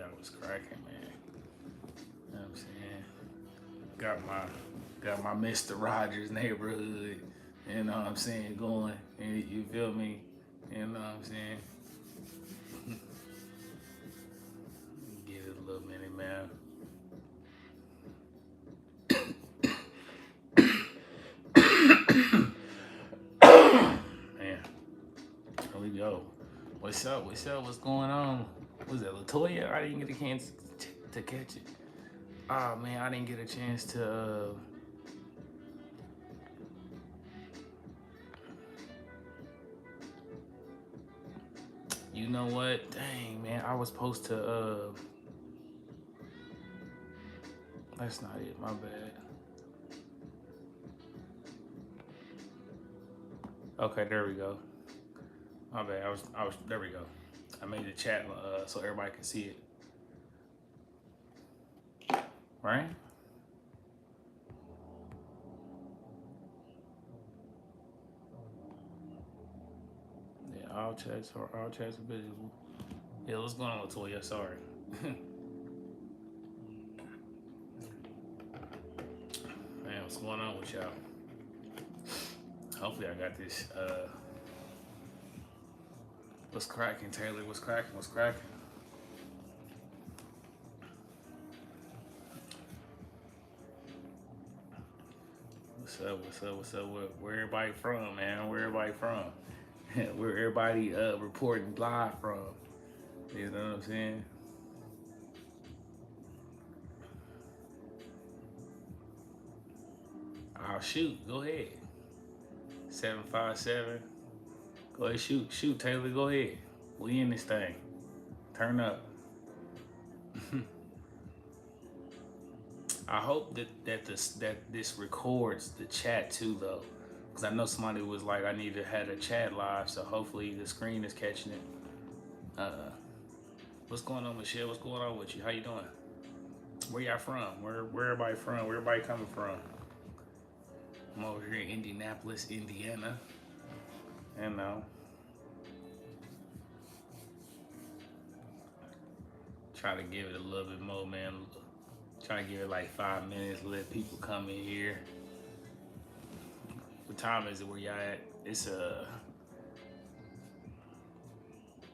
y'all what's cracking, man. You know what I'm saying? Got my Mr. Rogers neighborhood, you know what I'm saying, going. And you feel me? You know what I'm saying? Give it a little minute, man. Man, here we go. What's up? What's up? What's going on? Was it Latoya? I didn't get a chance to catch it. Oh man, I didn't get a chance to. You know what? Dang man, I was supposed to. That's not it. My bad. Okay, there we go. My bad. I was. There we go. I made the chat so everybody can see it. Right? Yeah, all chats are visible. Yeah, what's going on, Latoya? Sorry. Man, what's going on with y'all? Hopefully I got this. What's cracking, Taylor? What's cracking? What's cracking? What's up? What's up? What's up? Where everybody from, man? Where everybody from? Where everybody reporting live from? You know what I'm saying? I'll shoot. Go ahead. 757. Go ahead, shoot, Taylor. Go ahead. We in this thing. Turn up. I hope that this records the chat too, though, because I know somebody was like, I need to have a chat live, so hopefully the screen is catching it. What's going on, Michelle? What's going on with you? How you doing? Where y'all from? Where everybody from? Where everybody coming from? I'm over here in Indianapolis, Indiana. You know, try to give it a little bit more, man. Try to give it like 5 minutes, let people come in here. What time is it where y'all at? It's I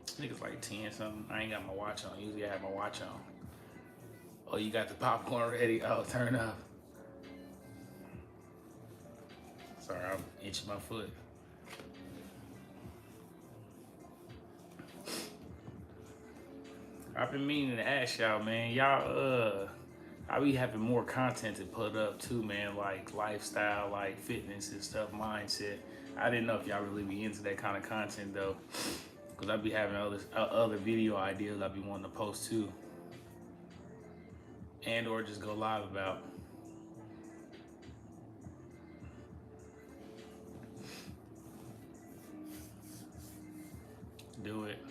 think it's like 10 something. I ain't got my watch on. Usually I have my watch on. Oh, you got the popcorn ready? Oh, turn up. Sorry, I'm itching my foot. I've been meaning to ask y'all, man. Y'all, I be having more content to put up too, man. Like lifestyle, like fitness and stuff, mindset. I didn't know if y'all really be into that kind of content though, because I be having other video ideas I be wanting to post too, and or just go live about. Do it.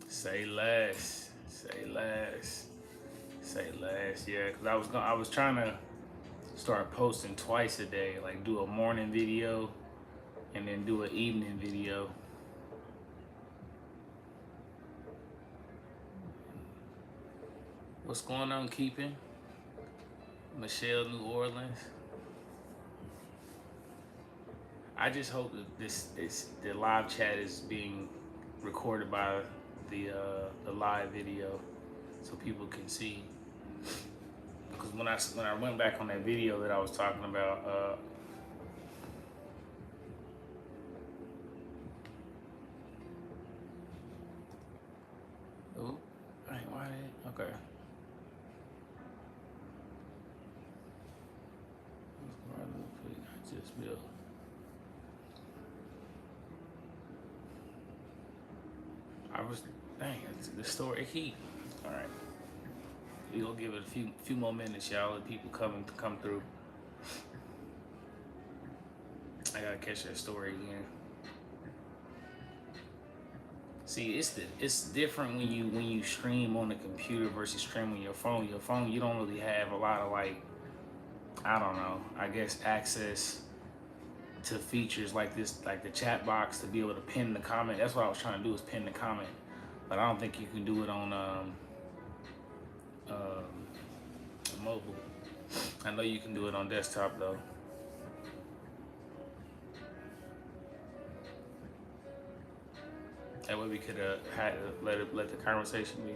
Say less. Say less. Say less. Yeah, because I was trying to start posting twice a day, like do a morning video and then do an evening video. What's going on, Keeping? Michelle, New Orleans. I just hope that the live chat is being recorded by the live video so people can see. Because when I went back on that video that I was talking about, okay. I just built. I was, dang, the story heat. All right, we gonna give it a few more minutes, y'all. Let people come through. I gotta catch that story again. See, it's different when you stream on the computer versus stream on your phone. Your phone, you don't really have a lot of like, I don't know, I guess access to features like this, like the chat box to be able to pin the comment. That's what I was trying to do, is pin the comment. But I don't think you can do it on I know you can do it on desktop though. That way we could had let the conversation be.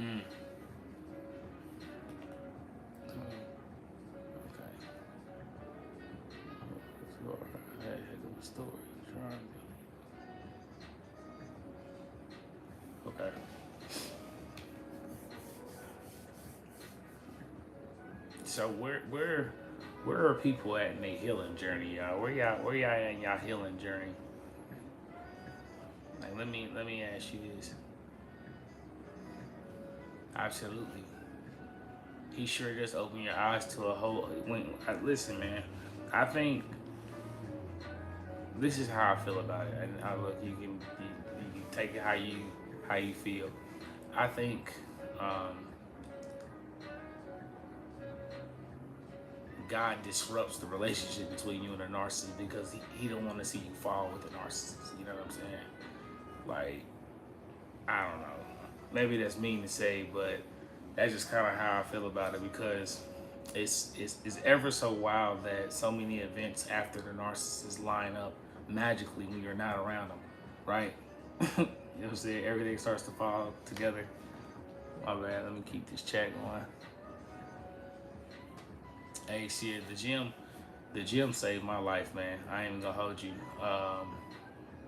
Mm. Okay. I had a heck of a story. Okay. So where are people at in their healing journey, y'all? Where y'all at in y'all healing journey? Like let me ask you this. Absolutely. He sure just opened your eyes to a whole. Listen, man. I think this is how I feel about it, and look, you can take it how you feel. I think God disrupts the relationship between you and a narcissist because he don't want to see you fall with a narcissist. You know what I'm saying? Like, I don't know. Maybe that's mean to say, but that's just kind of how I feel about it because it's ever so wild that so many events after the narcissist line up magically when you're not around them, right? You know what I'm saying? Everything starts to fall together. My bad. Let me keep this chat going. Hey, shit, the gym saved my life, man. I ain't even gonna hold you.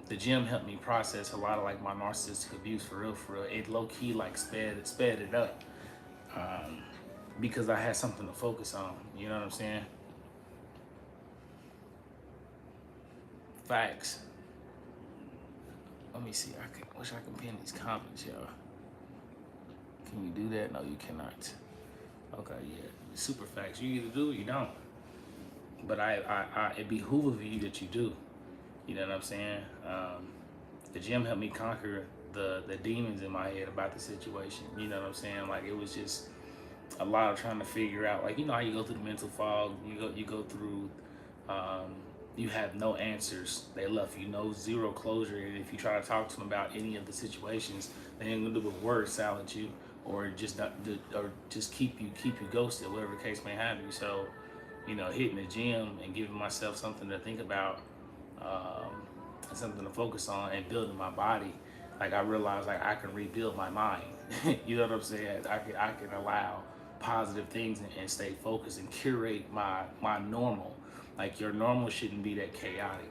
The gym helped me process a lot of like my narcissistic abuse for real, for real. It low key like sped it up because I had something to focus on. You know what I'm saying? Facts. Let me see. Wish I could pin these comments, y'all. Can you do that? No, you cannot. Okay, yeah. Super facts. You either do or you don't. But it behooves you that you do. You know what I'm saying? The gym helped me conquer the demons in my head about the situation. You know what I'm saying? Like it was just a lot of trying to figure out. Like you know how you go through the mental fog. You go through. You have no answers. They left you no zero closure. And if you try to talk to them about any of the situations, they ain't gonna do but word salad you or just not, or just keep you ghosted, whatever the case may have you. So, you know, hitting the gym and giving myself something to think about, something to focus on, and building my body. Like I realized, like I can rebuild my mind. You know what I'm saying? I can allow positive things and stay focused and curate my normal. Like your normal shouldn't be that chaotic.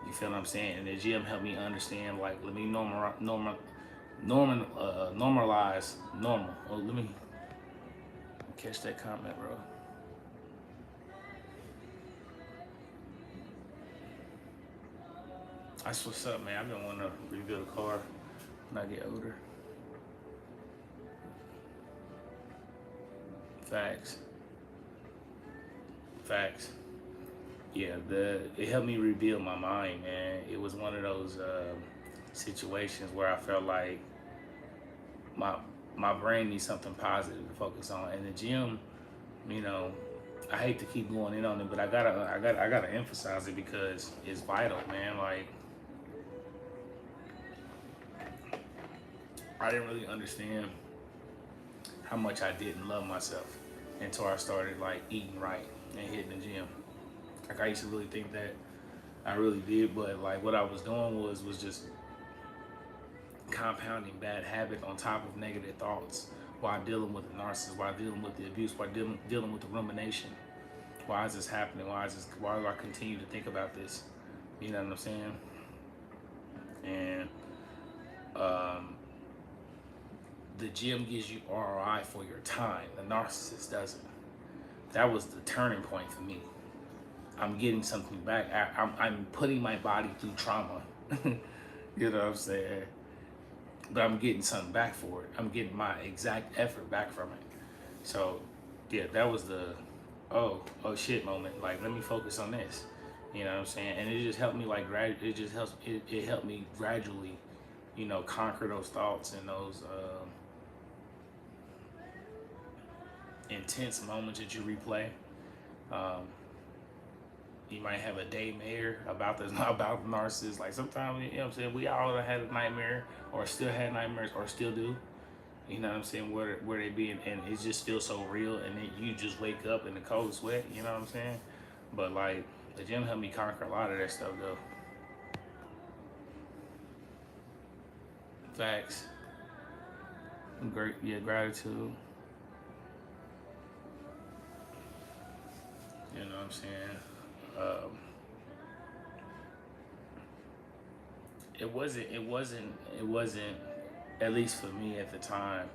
You feel what I'm saying? And the gym helped me understand. Like let me normalize normal. Oh, let me catch that comment, bro. That's what's up, man. I've been wanting to rebuild a car when I get older. Facts. Facts. Yeah, it helped me rebuild my mind, man. It was one of those situations where I felt like my my brain needs something positive to focus on. And the gym, you know, I hate to keep going in on it, but I gotta emphasize it because it's vital, man. Like I didn't really understand how much I didn't love myself until I started like eating right and hitting the gym. Like I used to really think that I really did, but like what I was doing was just compounding bad habit on top of negative thoughts while dealing with the narcissist, while dealing with the abuse, while dealing with the rumination. Why is this happening? Why do I continue to think about this? You know what I'm saying? And the gym gives you ROI for your time. The narcissist doesn't. That was the turning point for me. I'm getting something back. I'm putting my body through trauma. You know what I'm saying? But I'm getting something back for it. I'm getting my exact effort back from it. So, yeah, that was the oh shit moment. Like, let me focus on this. You know what I'm saying? And it just helped me like it helped me gradually, you know, conquer those thoughts and those intense moments that you replay. You might have a daymare about this about narcissists. Like sometimes, you know what I'm saying, we all had a nightmare or still had nightmares or still do. You know what I'm saying? Where they be, and it just feels so real, and then you just wake up in the cold sweat. You know what I'm saying? But like the gym helped me conquer a lot of that stuff, though. Facts. Great, yeah, gratitude. You know what I'm saying? Um, it wasn't. It wasn't. It wasn't. At least for me at the time,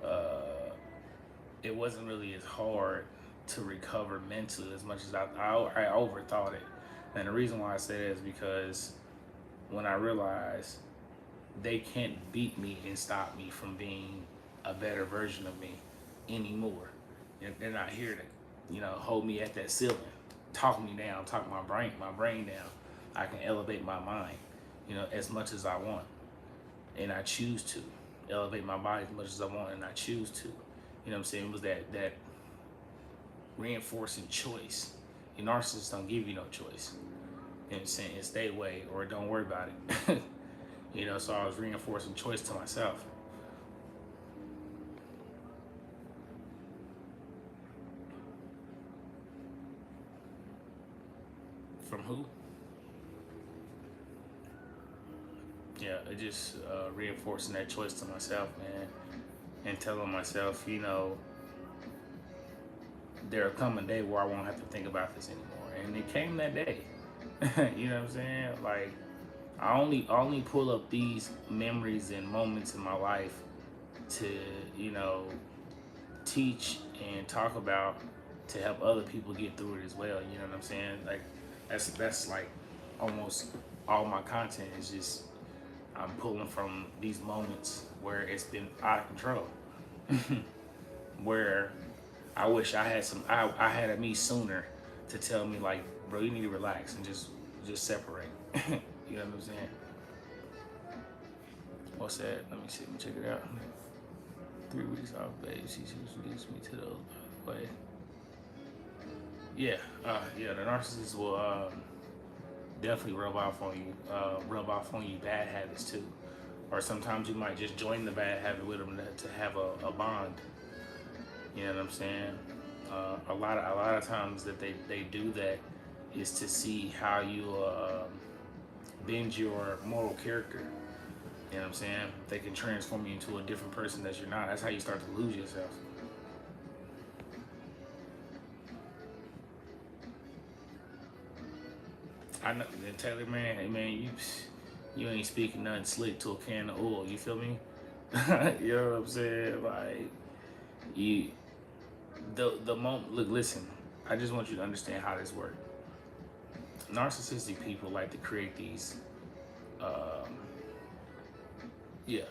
uh, it wasn't really as hard to recover mentally as much as I overthought it. And the reason why I say that is because when I realized they can't beat me and stop me from being a better version of me anymore. They're not here to, hold me at that ceiling, talk me down, talk my brain down. I can elevate my mind, as much as I want, and I choose to elevate my body as much as I want, and I choose to. You know what I'm saying? It was that reinforcing choice. Narcissists don't give you no choice. You know what I'm saying? It's their way or don't worry about it. So I was reinforcing choice to myself. From who? Yeah, it just reinforcing that choice to myself, man, and telling myself, there'll come a day where I won't have to think about this anymore, and it came that day. You know what I'm saying? Like, I only pull up these memories and moments in my life to, teach and talk about, to help other people get through it as well. You know what I'm saying? Like, that's like almost all my content is just I'm pulling from these moments where it's been out of control. Where I wish I had a me sooner to tell me, like, bro, you need to relax and just separate. You know what I'm saying? What's that? Let me see. Let me check it out. 3 weeks off, babe. She introduced me to the way. Yeah, yeah. The narcissist will definitely rub off on you bad habits too, or sometimes you might just join the bad habit with them to have a bond. You know what I'm saying? A lot of times that they do that is to see how you bend your moral character. You know what I'm saying? They can transform you into a different person that you're not. That's how you start to lose yourself. I know, Taylor, man. Hey, man, you ain't speaking nothing slick to a can of oil. You feel me? You know what I'm saying? Like, you, the moment. Look, listen. I just want you to understand how this works. Narcissistic people like to create these. Um, yeah.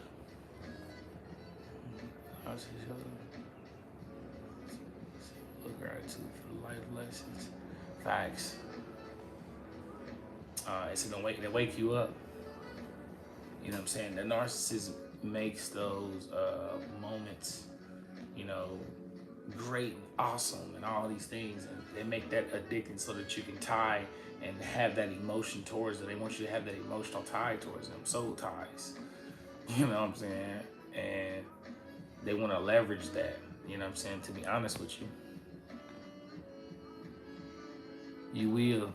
Gratitude for the life lessons. Facts. It's they wake you up. You know what I'm saying? The narcissist makes those moments, you know, great and awesome and all these things, and they make that addicting so that you can tie and have that emotion towards it. They want you to have that emotional tie towards them, soul ties. You know what I'm saying? And they want to leverage that. You know what I'm saying? To be honest with you, you will.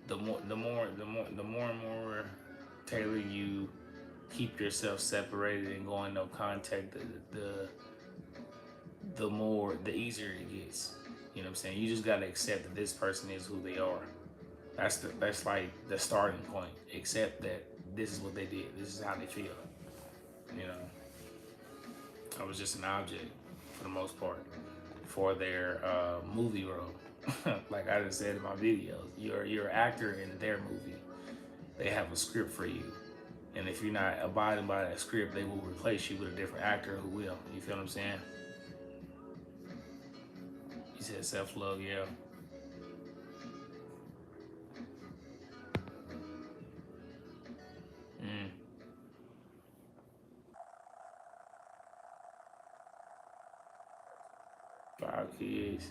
The more and more, Taylor, you keep yourself separated and going no contact, the easier it gets. You know what I'm saying? You just gotta accept that this person is who they are. That's like the starting point. Accept that this is what they did. This is how they feel. You know, I was just an object for the most part for their movie role. Like I just said in my videos, you're an actor in their movie. They have a script for you, and if you're not abiding by that script, they will replace you with a different actor who will. You feel what I'm saying? You said self love, yeah. 5 kids.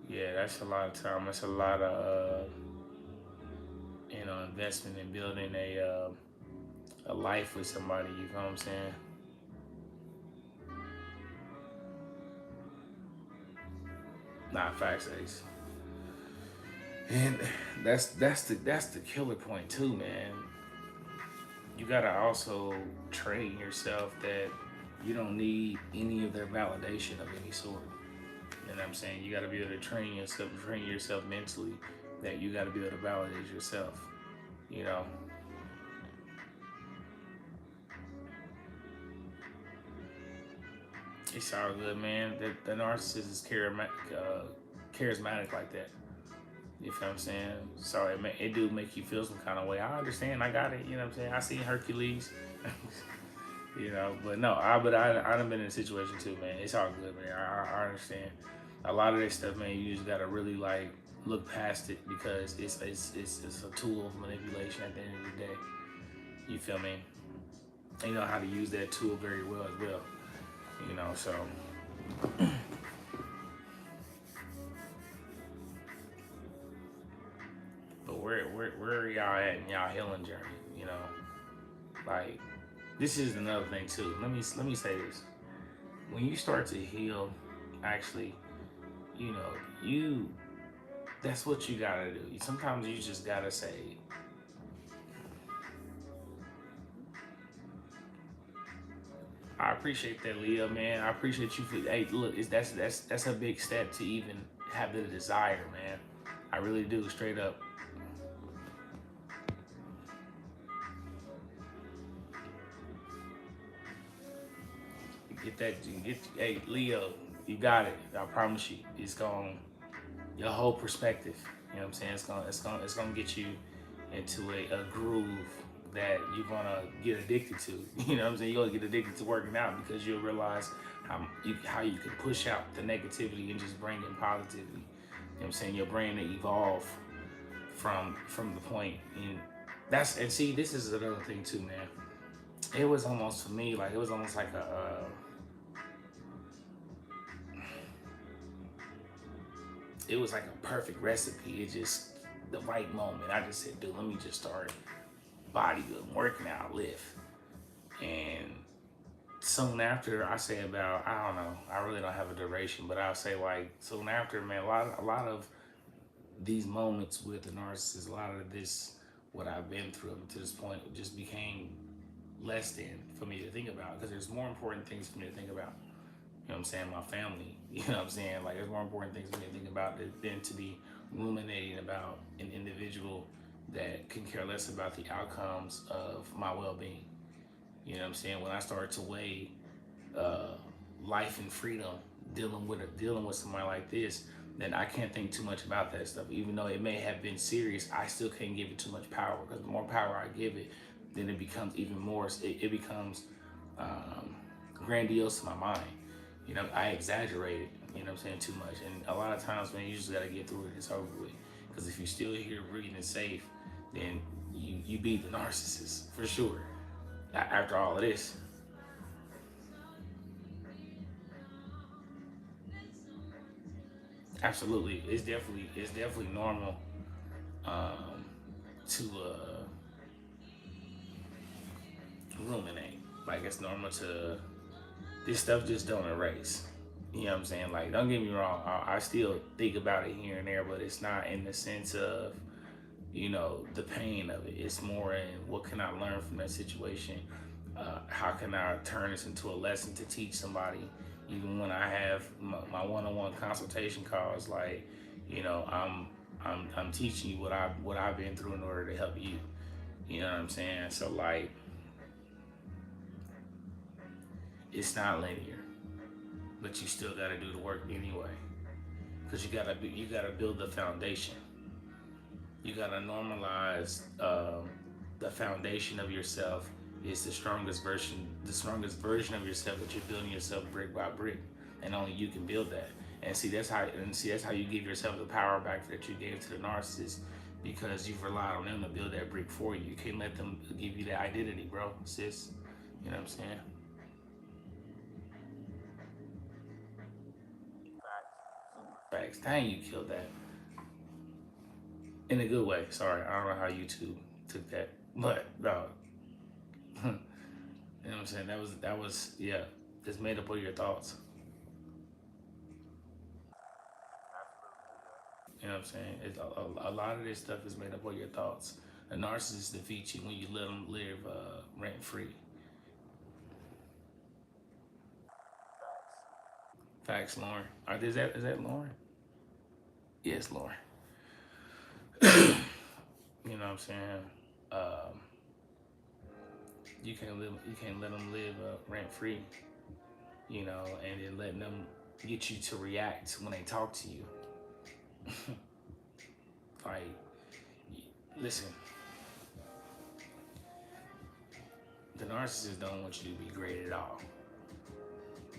Yeah, that's a lot of time. That's a lot of investment in building a life with somebody. You know what I'm saying? Not facts, Ace. And that's the killer point too, man. You gotta also train yourself that you don't need any of their validation of any sort. You know what I'm saying? You gotta be able to train yourself mentally that you gotta be able to validate yourself. You know, it's all good, man. The narcissist is charismatic like that. You feel what I'm saying? So it do make you feel some kind of way. I understand. I got it. You know what I'm saying? I seen Hercules. You know, but no, I done been in a situation too, man. It's all good, man. I understand. A lot of this stuff, man. You just gotta really like look past it because it's a tool of manipulation at the end of the day. You feel me? And you know how to use that tool very well as well. You know, so but where are y'all at in y'all healing journey? You know, like this is another thing too. Let me say this. When you start to heal, actually, you know, you that's what you gotta do. Sometimes you just gotta say, I appreciate that, Leah, man. I appreciate you for. Hey, look, that's a big step to even have the desire, man. I really do, straight up. Get that. Hey, Leo, you got it. I promise you, it's going your whole perspective. You know what I'm saying? It's gonna get you into a groove that you're gonna get addicted to. You know what I'm saying? You're gonna get addicted to working out because you'll realize how you can push out the negativity and just bring in positivity. You know what I'm saying? Your brain to evolve from the point. And and see, this is another thing too, man. It was almost for me like it was almost like it was like a perfect recipe. It just the right moment. I just said, dude, let me just start bodybuilding, working out, lift. And soon after, I say about, I don't know, I really don't have a duration, but I'll say like soon after, man, a lot of these moments with the narcissist, a lot of this, what I've been through up to this point, just became less than for me to think about because there's more important things for me to think about. You know what I'm saying? My family. You know what I'm saying? Like there's more important things for me to think about than to be ruminating about an individual that can care less about the outcomes of my well-being. You know what I'm saying? When I start to weigh uh, life and freedom, dealing with somebody like this, then I can't think too much about that stuff. Even though it may have been serious, I still can't give it too much power because the more power I give it, then it becomes even more. It becomes um, grandiose to my mind. You know, I exaggerate it. You know what I'm saying? Too much, and a lot of times, man, you just gotta get through it. It's over with. Because if you're still here breathing safe, then you beat the narcissist for sure. After all of this, absolutely, it's definitely normal um, to ruminate. Like it's normal to this stuff just don't erase. You know what I'm saying? Like, don't get me wrong. I still think about it here and there, but it's not in the sense of the pain of it. It's more in what can I learn from that situation? How can I turn this into a lesson to teach somebody? Even when I have my one-on-one consultation calls, like, I'm teaching you what I've been through in order to help you. You know what I'm saying? So like, it's not linear, but you still got to do the work anyway, because you gotta build the foundation. You gotta normalize the foundation of yourself is the strongest version of yourself that you're building yourself brick by brick, and only you can build that. And see that's how you give yourself the power back that you gave to the narcissist, because you've relied on them to build that brick for you. You can't let them give you the identity, bro, sis. You know what I'm saying? Facts. Dang, you killed that in a good way. Sorry, I don't know how YouTube took that, but no. I'm saying? That was yeah. It's made up of your thoughts. You know what I'm saying? A lot of this stuff is made up of your thoughts. A narcissist defeats you when you let them live rent free. Facts, Lauren. Is that Lauren? Yes, Lauren. You know what I'm saying? Um, you can't let them live rent free. You know, and then letting them get you to react when they talk to you. Like, listen, the narcissist don't want you to be great at all.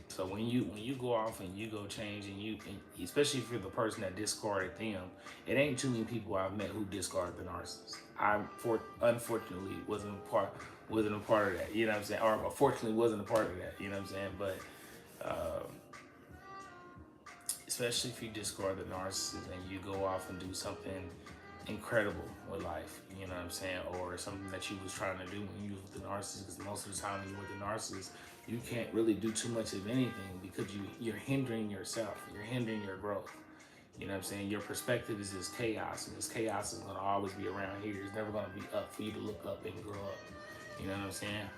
So when you go off and you go change and especially if you're the person that discarded them, it ain't too many people I've met who discarded the narcissist. Unfortunately wasn't a part of that. You know what I'm saying? Or unfortunately wasn't a part of that. You know what I'm saying? But um, especially if you discard the narcissist and you go off and do something incredible with life, you know what I'm saying, or something that you was trying to do when you was with the narcissist. Because most of the time when you're with the narcissist, you can't really do too much of anything because you're hindering yourself, you're hindering your growth. You know what I'm saying? Your perspective is this chaos, and this chaos is gonna always be around here. It's never gonna be up for you to look up and grow up. You know what I'm saying?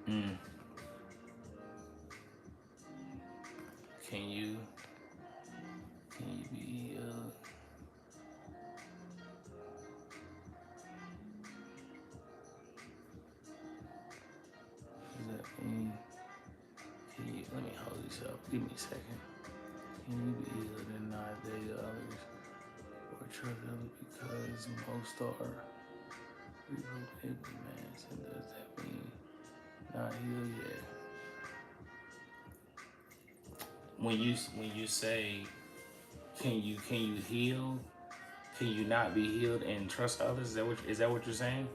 Mm. Can you be is that mean? Let me hold this up. Give me a second. Can you be either than not date others or trust others because most are people, man? So does that mean not healed yet? When you say can you heal? Can you not be healed and trust others? Is that what you're saying?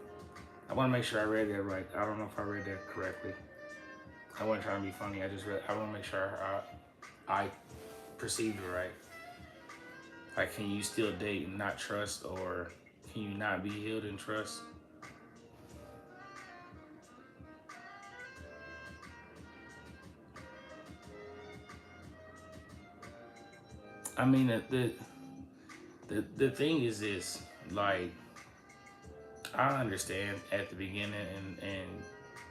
I want to make sure I read that right. I don't know if I read that correctly. I wasn't trying to be funny. I want to make sure I perceived it right. Like, can you still date and not trust, or can you not be healed and trust? I mean, the thing is this, like, I understand at the beginning and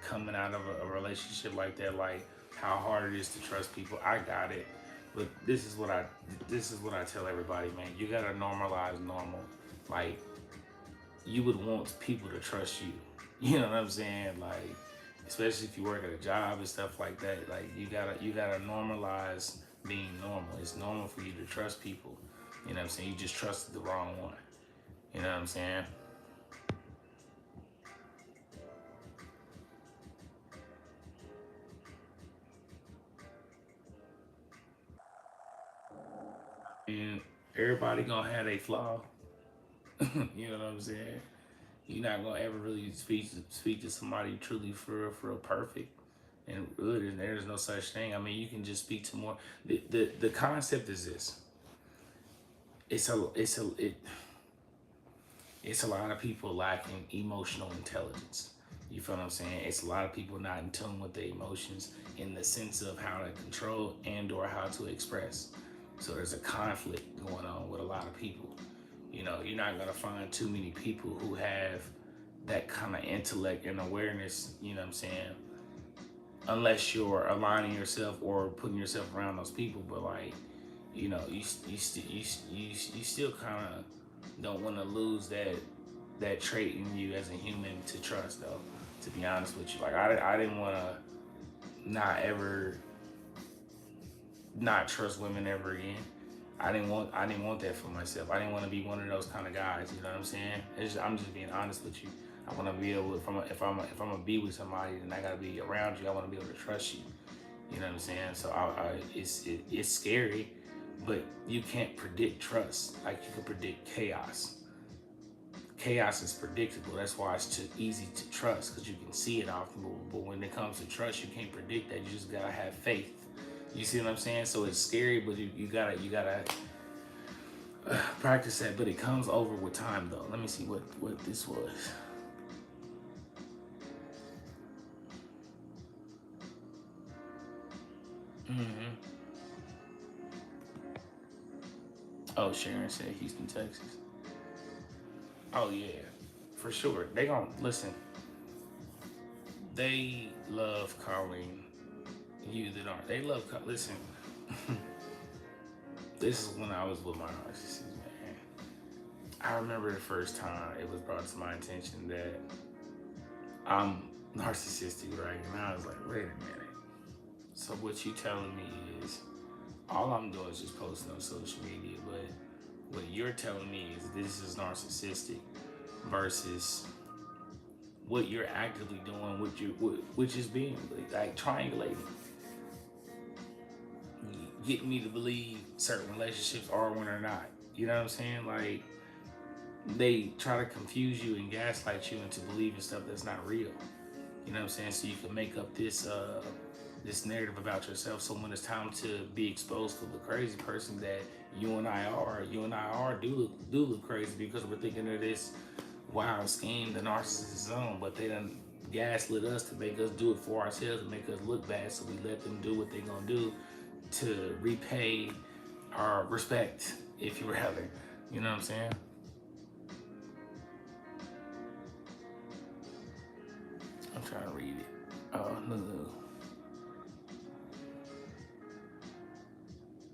coming out of a relationship like that, like how hard it is to trust people. I got it, but this is what I tell everybody, man. You gotta normalize normal. Like, you would want people to trust you. You know what I'm saying? Like, especially if you work at a job and stuff like that. Like, you gotta normalize being normal. It's normal for you to trust people. You know what I'm saying? You just trusted the wrong one. You know what I'm saying? And everybody gonna have a flaw. You know what I'm saying? You're not gonna ever really speak to somebody truly for a perfect. And really, there's no such thing. I mean, you can just speak to more. The concept is this. It's a it's a it, it's a lot of people lacking emotional intelligence. You feel what I'm saying? It's a lot of people not in tune with their emotions in the sense of how to control and or how to express. So there's a conflict going on with a lot of people. You know, you're not gonna find too many people who have that kind of intellect and awareness, you know what I'm saying? Unless you're aligning yourself or putting yourself around those people, but like, you still kind of don't want to lose that trait in you as a human to trust, though. To be honest with you, like I didn't want to not ever not trust women ever again. I didn't want that for myself. I didn't want to be one of those kind of guys. You know what I'm saying? I'm just being honest with you. I want to be able, if I'm gonna be with somebody, then I gotta be around you. I want to be able to trust you. You know what I'm saying? So it's scary, but you can't predict trust like you can predict chaos. Chaos is predictable. That's why it's too easy to trust because you can see it often. But when it comes to trust, you can't predict that. You just gotta have faith. You see what I'm saying? So it's scary, but you gotta practice that. But it comes over with time, though. Let me see what this was. Mm-hmm. Oh, Sharon said Houston, Texas. Oh yeah, for sure. They gonna listen. They love calling you that aren't. They love listen. This is when I was with my narcissist, man. I remember the first time it was brought to my attention that I'm narcissistic, right? And I was like, wait a minute. So what you telling me is all I'm doing is just posting on social media, but what you're telling me is this is narcissistic versus what you're actively doing, which is being like triangulating, getting me to believe certain relationships are when they're not. You know what I'm saying? Like they try to confuse you and gaslight you into believing stuff that's not real. You know what I'm saying? So you can make up this narrative about yourself. So when it's time to be exposed to the crazy person that you and I are do look crazy because we're thinking of this wild scheme the narcissist is on, but they done gaslit us to make us do it for ourselves and make us look bad. So we let them do what they gonna do to repay our respect, if you rather. You know what I'm saying? I'm trying to read it. Oh no.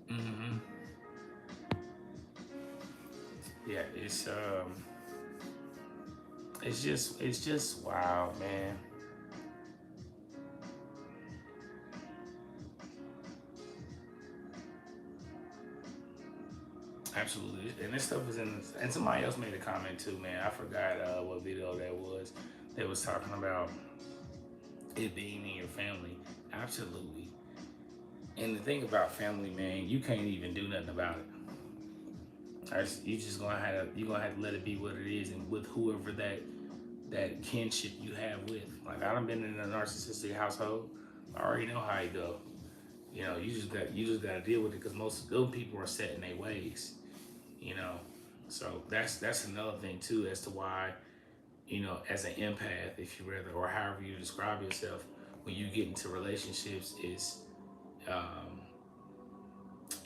Mm-hmm. Yeah, it's just wow, man. Absolutely. And this stuff is in and somebody else made a comment too, man. I forgot what video that was. That was talking about it being in your family. Absolutely. And the thing about family, man, you can't even do nothing about it. You just gonna have to let it be what it is, and with whoever that kinship you have with. Like I done been in a narcissistic household. I already know how it go. You know, you just got to deal with it because most of those people are set in their ways. You know, so that's another thing too as to why as an empath, if you rather, or however you describe yourself, when you get into relationships, um,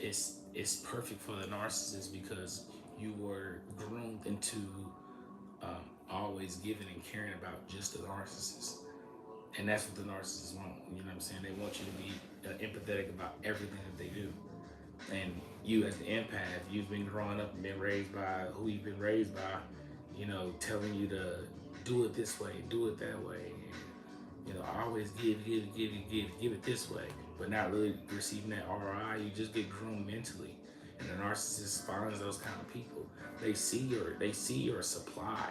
it's perfect for the narcissist because you were groomed into always giving and caring about just the narcissist. And that's what the narcissists want. You know what I'm saying? They want you to be empathetic about everything that they do. And you, as the empath, you've been growing up and been raised by who you've been raised by, telling you to do it this way, do it that way. And, always give it this way, but not really receiving that ROI. You just get groomed mentally. And the narcissist finds those kind of people. They see your supply.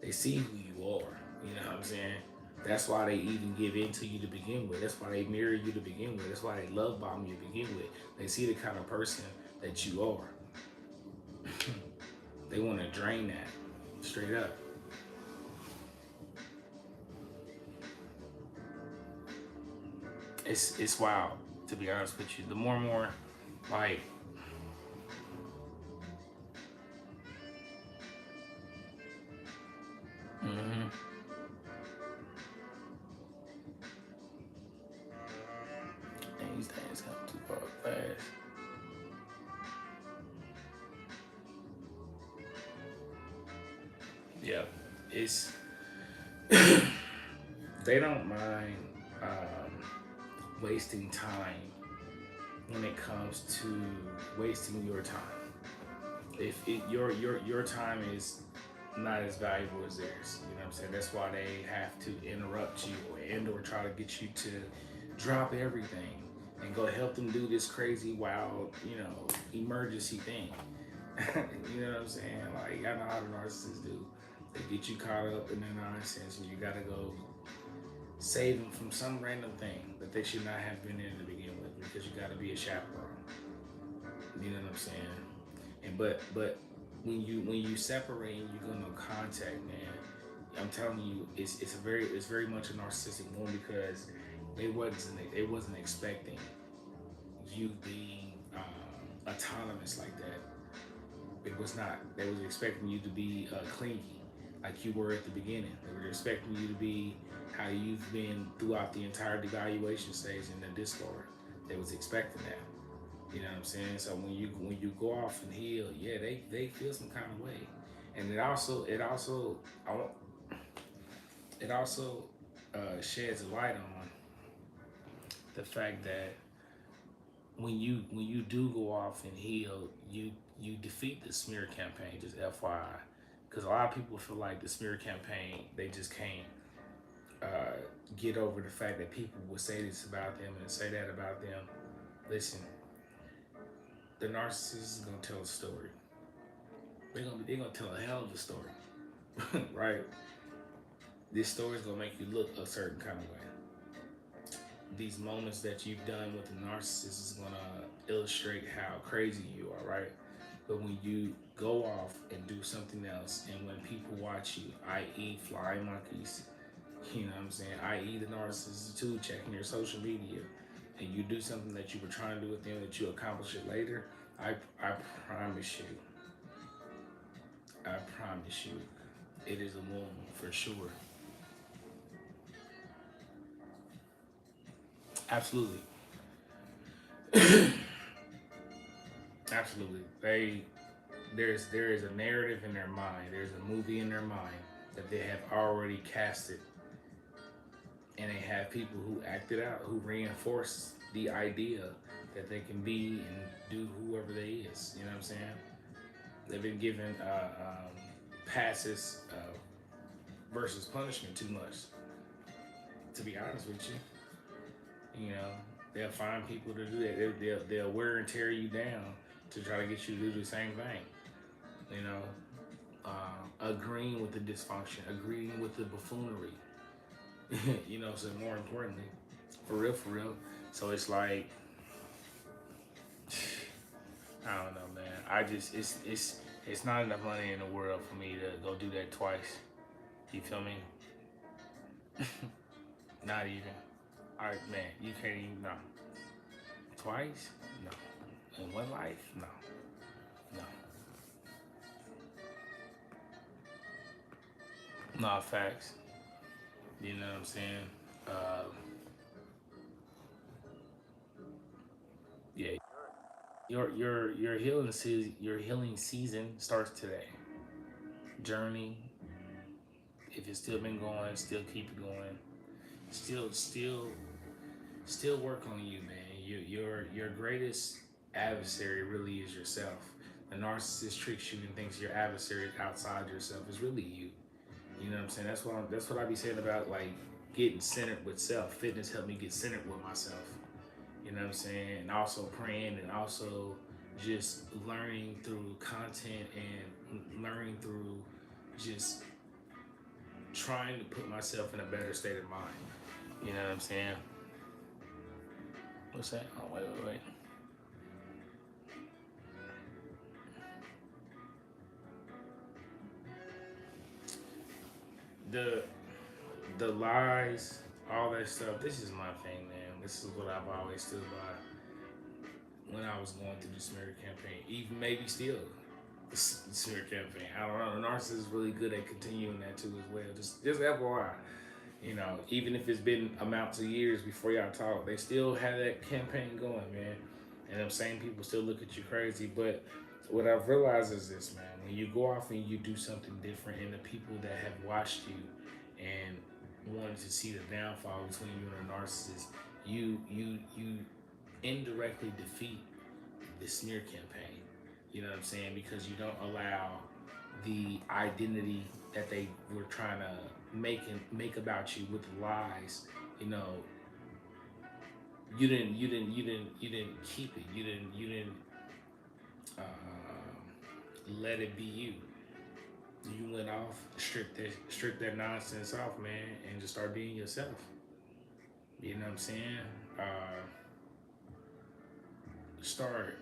They see who you are. You know what I'm saying? That's why they even give in to you to begin with. That's why they mirror you to begin with. That's why they love bomb you to begin with. They see the kind of person that you are. They want to drain that straight up. It's wild, to be honest with you. The more and more, like, mm-hmm. These things come too far fast. Yeah, it's they don't mind wasting time when it comes to wasting your time. If your time is not as valuable as theirs, you know what I'm saying? That's why they have to interrupt you or try to get you to drop everything and go help them do this crazy, wild, emergency thing. You know what I'm saying? Like, I know how the narcissists do. They get you caught up in their nonsense, and you gotta go save them from some random thing that they should not have been in to begin with, because you gotta be a chaperone. You know what I'm saying? And but when you separate and you go no contact, man, I'm telling you, it's very much a narcissistic one because they wasn't expecting you being autonomous like that. It was not. They was expecting you to be clingy, like you were at the beginning. They were expecting you to be how you've been throughout the entire devaluation stage in the Discord. They was expecting that. You know what I'm saying? So when you go off and heal, yeah, they feel some kind of way, and I want- it also sheds a light on the fact that when you do go off and heal, you defeat the smear campaign. Just FYI, because a lot of people feel like the smear campaign they just can't uh, get over the fact that people will say this about them and say that about them. Listen, the narcissist is gonna tell a story. They're gonna tell a hell of a story, right? This story is gonna make you look a certain kind of way. These moments that you've done with the narcissist is gonna illustrate how crazy you are, right? But when you go off and do something else, and when people watch you, i.e., flying monkeys, you know what I'm saying, i.e., the narcissist too, checking your social media, and you do something that you were trying to do with them that you accomplish it later, I promise you, I promise you, it is a wound for sure. Absolutely. Absolutely. There is a narrative in their mind. There's a movie in their mind that they have already casted, and they have people who act it out, who reinforce the idea that they can be and do whoever they is. You know what I'm saying? They've been given passes versus punishment too much. To be honest with you know, they'll find people to do that. They'll wear and tear you down to try to get you to do the same thing. You know, agreeing with the dysfunction, agreeing with the buffoonery. You know, so more importantly, for real, for real. So it's like, I don't know, man. I just it's not enough money in the world for me to go do that twice. You feel me? Not even. All right, man. You can't even. No. Twice? No. In one life? No. No. Nah, facts. You know what I'm saying? Uh, yeah. Your healing season starts today. Journey. If it's still been going, still keep it going. Still work on you, man. Your greatest adversary really is yourself. The narcissist tricks you and thinks your adversary is outside yourself. It's really you. You know what I'm saying? That's what I be saying about like getting centered with self. Fitness helped me get centered with myself. You know what I'm saying? And also praying and also just learning through content and learning through just trying to put myself in a better state of mind. You know what I'm saying? What's that? Oh, wait. The the lies, all that stuff. This is my thing, man. This is what I've always stood by when I was going through the smear campaign. Even maybe still the smear campaign. I don't know. The narcissist is really good at continuing that too as well. Just FYI. You know, even if it's been amounts of years before y'all talk, they still have that campaign going, man. And them same people still look at you crazy. But what I've realized is this, man. When you go off and you do something different, and the people that have watched you and wanted to see the downfall between you and a narcissist, you indirectly defeat the smear campaign. You know what I'm saying? Because you don't allow the identity that they were trying to make about you with lies. You know, you didn't keep it. You didn't let it be you. You went off, stripped that nonsense off, man, and just start being yourself. You know what I'm saying? Start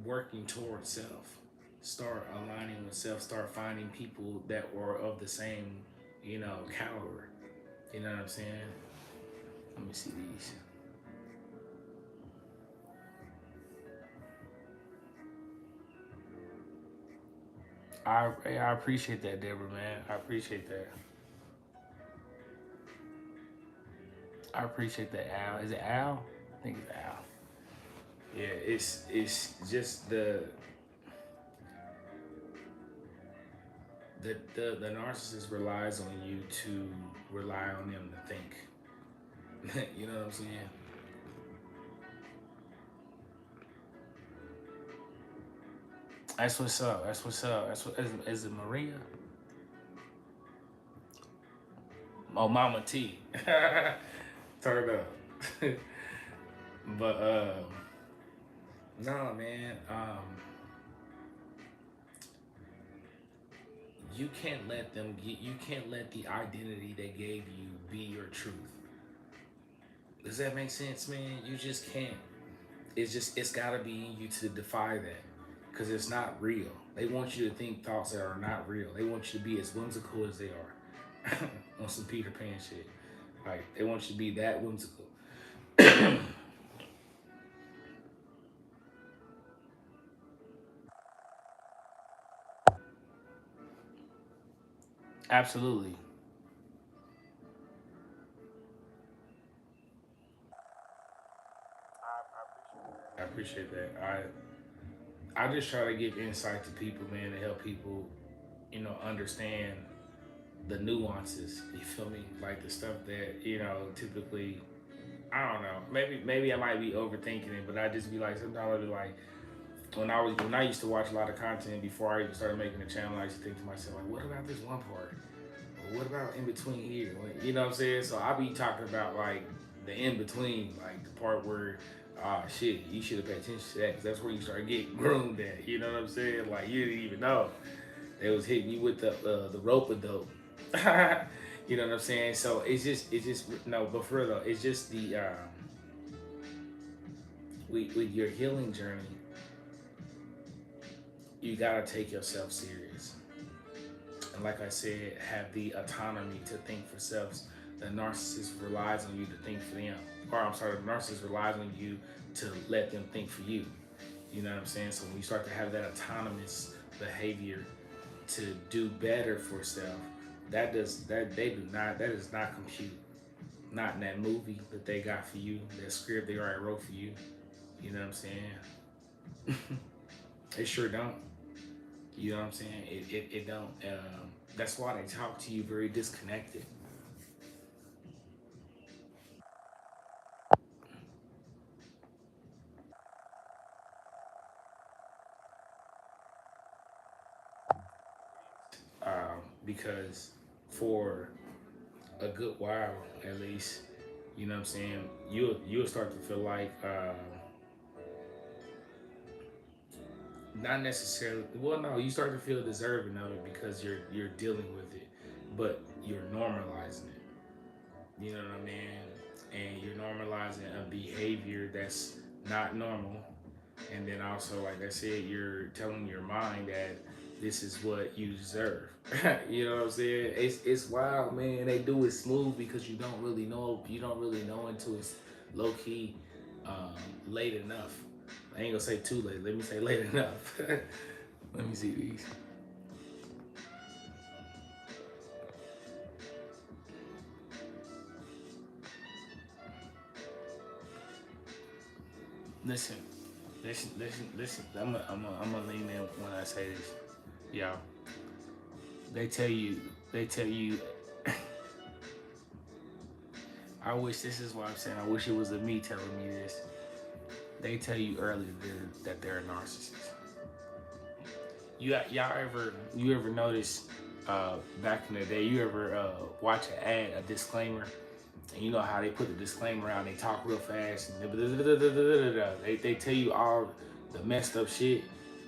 working towards self. Start aligning with self. Start finding people that were of the same, caliber. You know what I'm saying? Let me see these. I appreciate that, Deborah, man. I appreciate that. I appreciate that, Al. Is it Al? I think it's Al. Yeah, it's just the narcissist relies on you to rely on them to think. You know what I'm saying? That's what's up. That's what's up. That's what is it Maria? Oh, Mama T. Turn up. But no man, you can't let them get you can't let the identity they gave you be your truth. Does that make sense, man? You just can't. It's gotta be in you to defy that. Cause it's not real. They want you to think thoughts that are not real. They want you to be as whimsical as they are. On some Peter Pan shit. Like they want you to be that whimsical. Absolutely. I appreciate that. I just try to give insight to people, man, to help people, understand the nuances. You feel me? Like the stuff that typically, I don't know. Maybe I might be overthinking it, but I just be like sometimes I be like when I used to watch a lot of content before I even started making the channel, I used to think to myself like, what about this one part? Or what about in between here? You know what I'm saying? So I be talking about like the in between, like the part where shit, you should have paid attention to that because that's where you start getting groomed at. You know what I'm saying? Like you didn't even know they was hitting you with the rope a dope. You know what I'm saying? So it's just no, but for real though, it's just the with your healing journey, you gotta take yourself serious. And like I said, have the autonomy to think for selves. The narcissist relies on you to think for them. Or I'm sorry, the narcissist relies on you to let them think for you. You know what I'm saying? So when you start to have that autonomous behavior to do better for self, that does not compute. Not in that movie that they got for you, that script they already wrote for you. You know what I'm saying? It sure don't. You know what I'm saying? It don't. That's why they talk to you very disconnected. Because for a good while, at least, you know what I'm saying, you'll start to feel like not necessarily. Well, no, you start to feel deserving of it because you're dealing with it, but you're normalizing it. You know what I mean? And you're normalizing a behavior that's not normal. And then also, like I said, you're telling your mind that this is what you deserve. You know what I'm saying? It's wild, man. They do it smooth because you don't really know until it's low key late enough. I ain't gonna say too late. Let me say late enough. Let me see these. Listen, listen. I'm gonna lean in when I say this. Y'all, they tell you, they tell you. I wish this is what I'm saying. I wish it was a me telling me this. They tell you early that they're a narcissist. You ever notice back in the day? You ever watch an ad, a disclaimer, and you know how they put the disclaimer out? They talk real fast and they tell you all the messed up shit.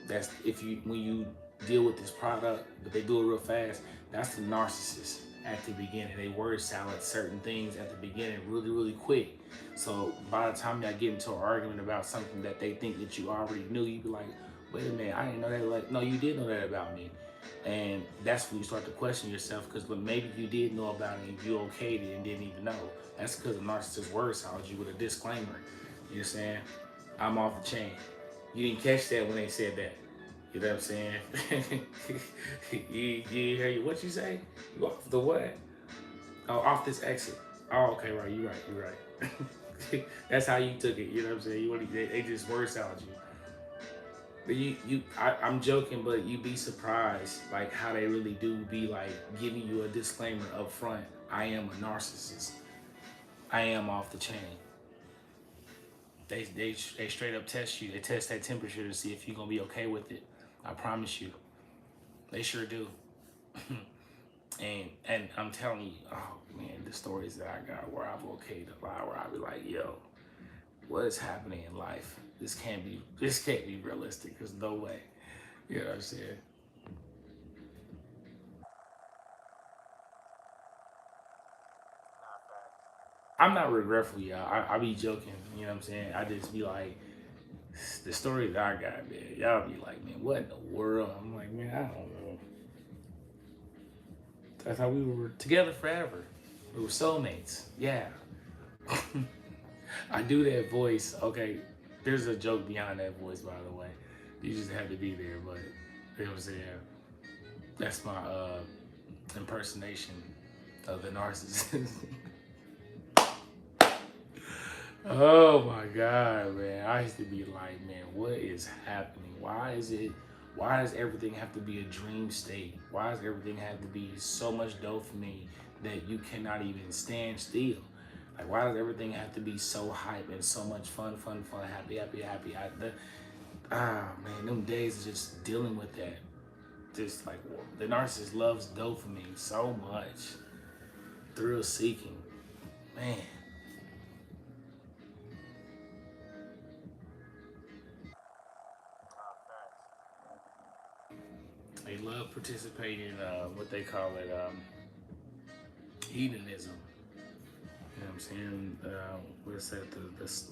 That's if you when you deal with this product, but they do it real fast. That's the narcissist at the beginning. They word salad certain things at the beginning really quick. So by the time y'all get into an argument about something that they think that you already knew, you be like, wait a minute, I didn't know that. Like, no, you did know that about me. And that's when you start to question yourself because maybe you did know about it and you okayed it and didn't even know. That's because the narcissist word salad you with a disclaimer. You know what I'm saying? I'm off the chain. You didn't catch that when they said that. You know what I'm saying? you hear what you say? You off the what? Oh, off this exit. Oh, okay, right. You right. That's how you took it. You know what I'm saying? They just word salad you. But I'm joking, but you'd be surprised like how they really do be like giving you a disclaimer up front. I am a narcissist. I am off the chain. They straight up test you. They test that temperature to see if you're gonna be okay with it. I promise you, they sure do. And I'm telling you, oh man, the stories that I got where I've okayed a lot, where I be like, yo, what is happening in life? This can't be realistic. There's no way. You know what I'm saying? I'm not regretful, y'all. I be joking. You know what I'm saying? I just be like, the story that I got, man. Y'all be like, man, what in the world? I'm like, man, I don't know. That's how we were together forever. We were soulmates. Yeah. I do that voice. Okay, there's a joke behind that voice, by the way. You just had to be there, but it was there. That's my impersonation of the narcissist. Oh my God, man. I used to be like, man, what is happening? Why does everything have to be a dream state? Why does everything have to be so much dopamine that you cannot even stand still? Like, why does everything have to be so hype and so much fun, happy, happy, happy? Man, them days are just dealing with that. Just like the narcissist loves dopamine so much. Thrill seeking. Man. They love participating in what they call it hedonism. You know what I'm saying? What's that?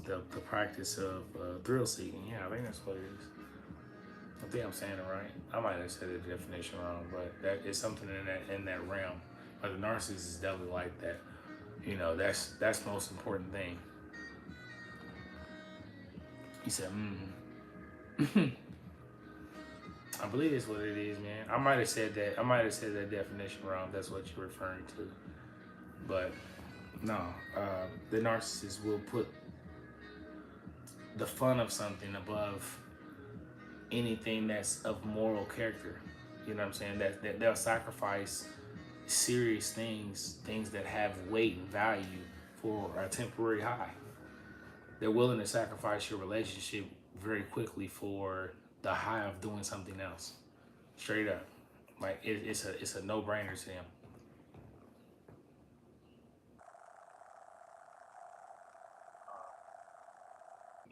The practice of thrill seeking. Yeah, I think that's what it is. I think I'm saying it right. I might have said the definition wrong, but that is something in that realm. But the narcissist is definitely like that. You know, that's the most important thing. He said, I believe that's what it is, man. I might have said that. I might have said that definition wrong. That's what you're referring to. But no, the narcissist will put the fun of something above anything that's of moral character. You know what I'm saying? That they'll sacrifice serious things that have weight and value for a temporary high. They're willing to sacrifice your relationship very quickly for the high of doing something else. Straight up, like it's a no brainer to them.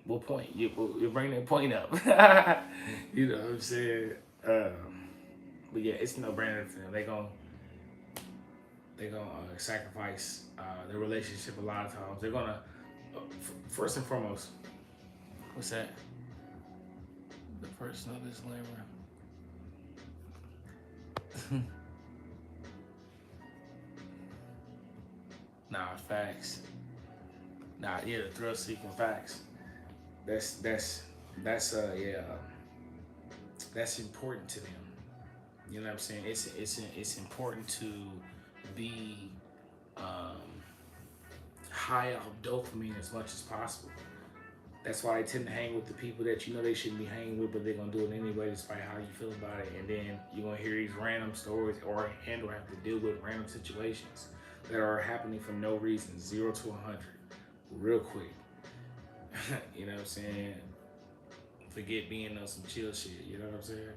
What point? You bring that point up. You know what I'm saying? But yeah, it's no brainer for them. They gonna sacrifice their relationship a lot of times. They're gonna first and foremost. What's that? The personal disclaimer. Nah, facts. Nah, yeah, the thrill seeking facts. That's that's important to them. You know what I'm saying? It's important to be um, high off dopamine as much as possible. That's why they tend to hang with the people that you know they shouldn't be hanging with, but they're gonna do it anyway, despite how you feel about it. And then you're gonna hear these random stories, or have to deal with random situations that are happening for no reason, 0 to 100, real quick. You know what I'm saying? Forget being on some chill shit. You know what I'm saying?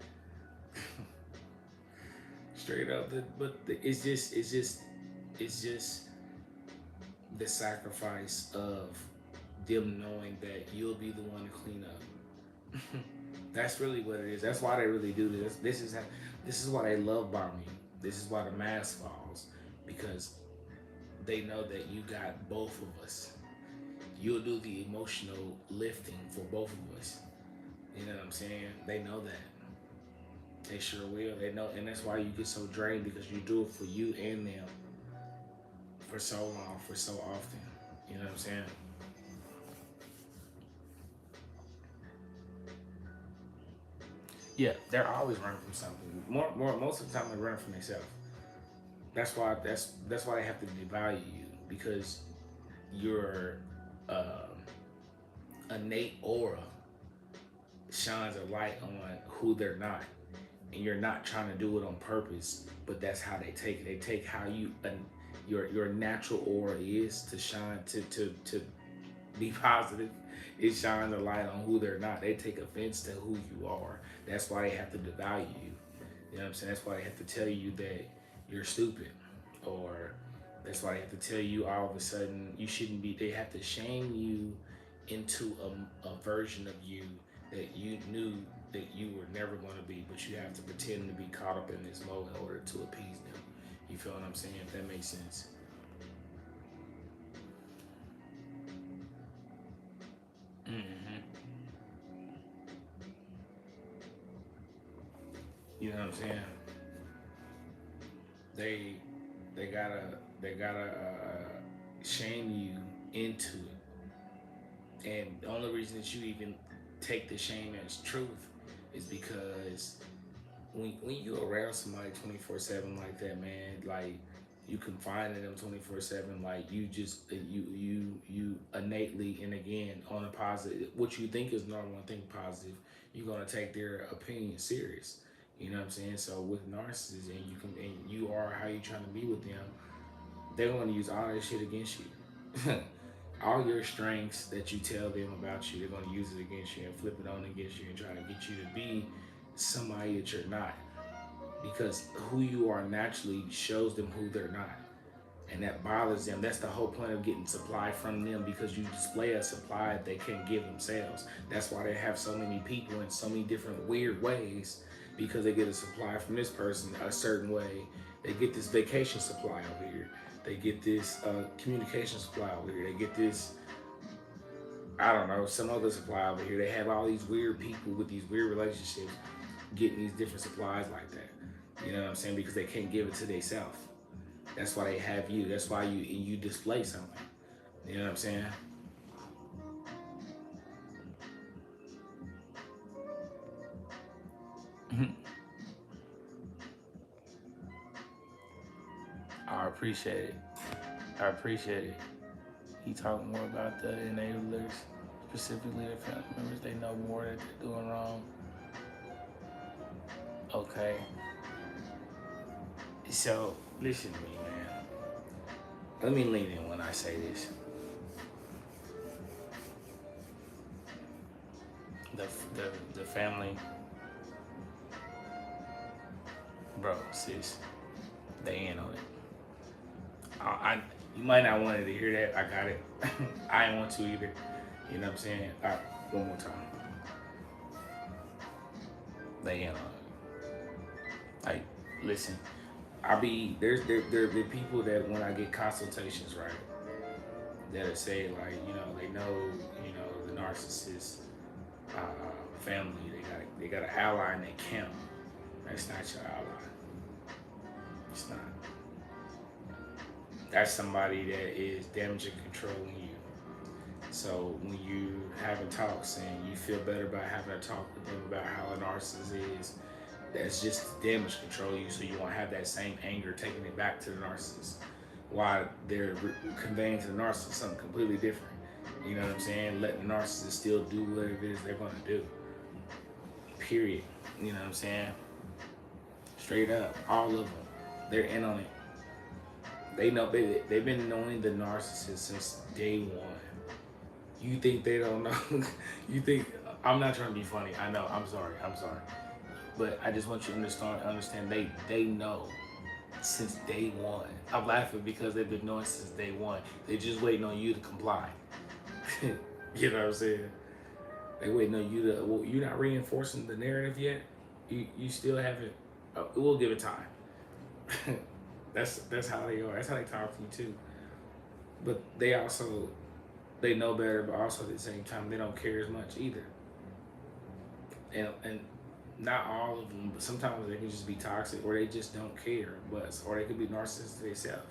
Straight up. It's just the sacrifice of them knowing that you'll be the one to clean up. That's really what it is. That's why they really do this. This is why they love bombing. This is why the mask falls, because they know that you got both of us. You'll do the emotional lifting for both of us. You know what I'm saying? They know that. They sure will. They know, and that's why you get so drained, because you do it for you and them for so long, for so often. You know what I'm saying? Yeah, they're always running from something. Most of the time, they're running from themselves. That's why they have to devalue you, because you're innate aura shines a light on who they're not, and you're not trying to do it on purpose, but that's how they take it. They take how your natural aura is to shine to be positive. It shines a light on who they're not. They take offense to who you are. That's why they have to devalue you. You know what I'm saying? That's why they have to tell you that you're stupid, or that's why they have to tell you all of a sudden you shouldn't be. They have to shame you into a version of you that you knew that you were never going to be, but you have to pretend to be caught up in this mode in order to appease them. You feel what I'm saying? If that makes sense. hmm You know what I'm saying? They they gotta shame you into it, and the only reason that you even take the shame as truth is because when you around somebody 24/7 like that, man, like you confine in them 24/7, like you just you innately, and again on a positive, what you think is normal and think positive, you're gonna take their opinion serious. You know what I'm saying? So with narcissists, and you are how you trying to be with them, they're gonna use all that shit against you. All your strengths that you tell them about you, they're gonna use it against you and flip it on against you and try to get you to be somebody that you're not, because who you are naturally shows them who they're not, and that bothers them. That's the whole point of getting supply from them, because you display a supply that they can't give themselves. That's why they have so many people in so many different weird ways, because they get a supply from this person a certain way. They get this vacation supply over here, they get this communication supply over here, they get this, I don't know, some other supply over here. They have all these weird people with these weird relationships getting these different supplies like that. You know what I'm saying? Because they can't give it to themselves. That's why they have you. That's why you display something. You know what I'm saying? I appreciate it. I appreciate it. He talking more about the enablers, specifically the family members. They know more that they're doing wrong. Okay. So listen to me, man. Let me lean in when I say this. The the family, bro, sis, they in on it. I you might not wanted to hear that. I got it. I didn't want to either. You know what I'm saying? All right, one more time. They in on it. Like, listen, there be people that when I get consultations, right, that'll say like, they know, the narcissist family, they got an ally in their camp. That's not your ally. It's not. That's somebody that is damaging, controlling you. So when you having talks and you feel better about having a talk with them about how a narcissist is, that's just damage control you, so you won't have that same anger taking it back to the narcissist. While they're conveying to the narcissist something completely different. You know what I'm saying? Letting the narcissist still do whatever it is they're gonna do. Period. You know what I'm saying? Straight up, all of them, they're in on it. They know they've been knowing the narcissist since day one. You think they don't know? You think I'm not trying to be funny? I know. I'm sorry. But I just want you to understand. They know since day one. I'm laughing because they've been knowing since day one. They're just waiting on you to comply. You know what I'm saying? They waiting on you to. Well, you're not reinforcing the narrative yet. You still haven't. We'll give it time. That's how they are. That's how they talk to you too. But they know better, but also at the same time they don't care as much either. And not all of them, but sometimes they can just be toxic, or they just don't care. Or they could be narcissists themselves.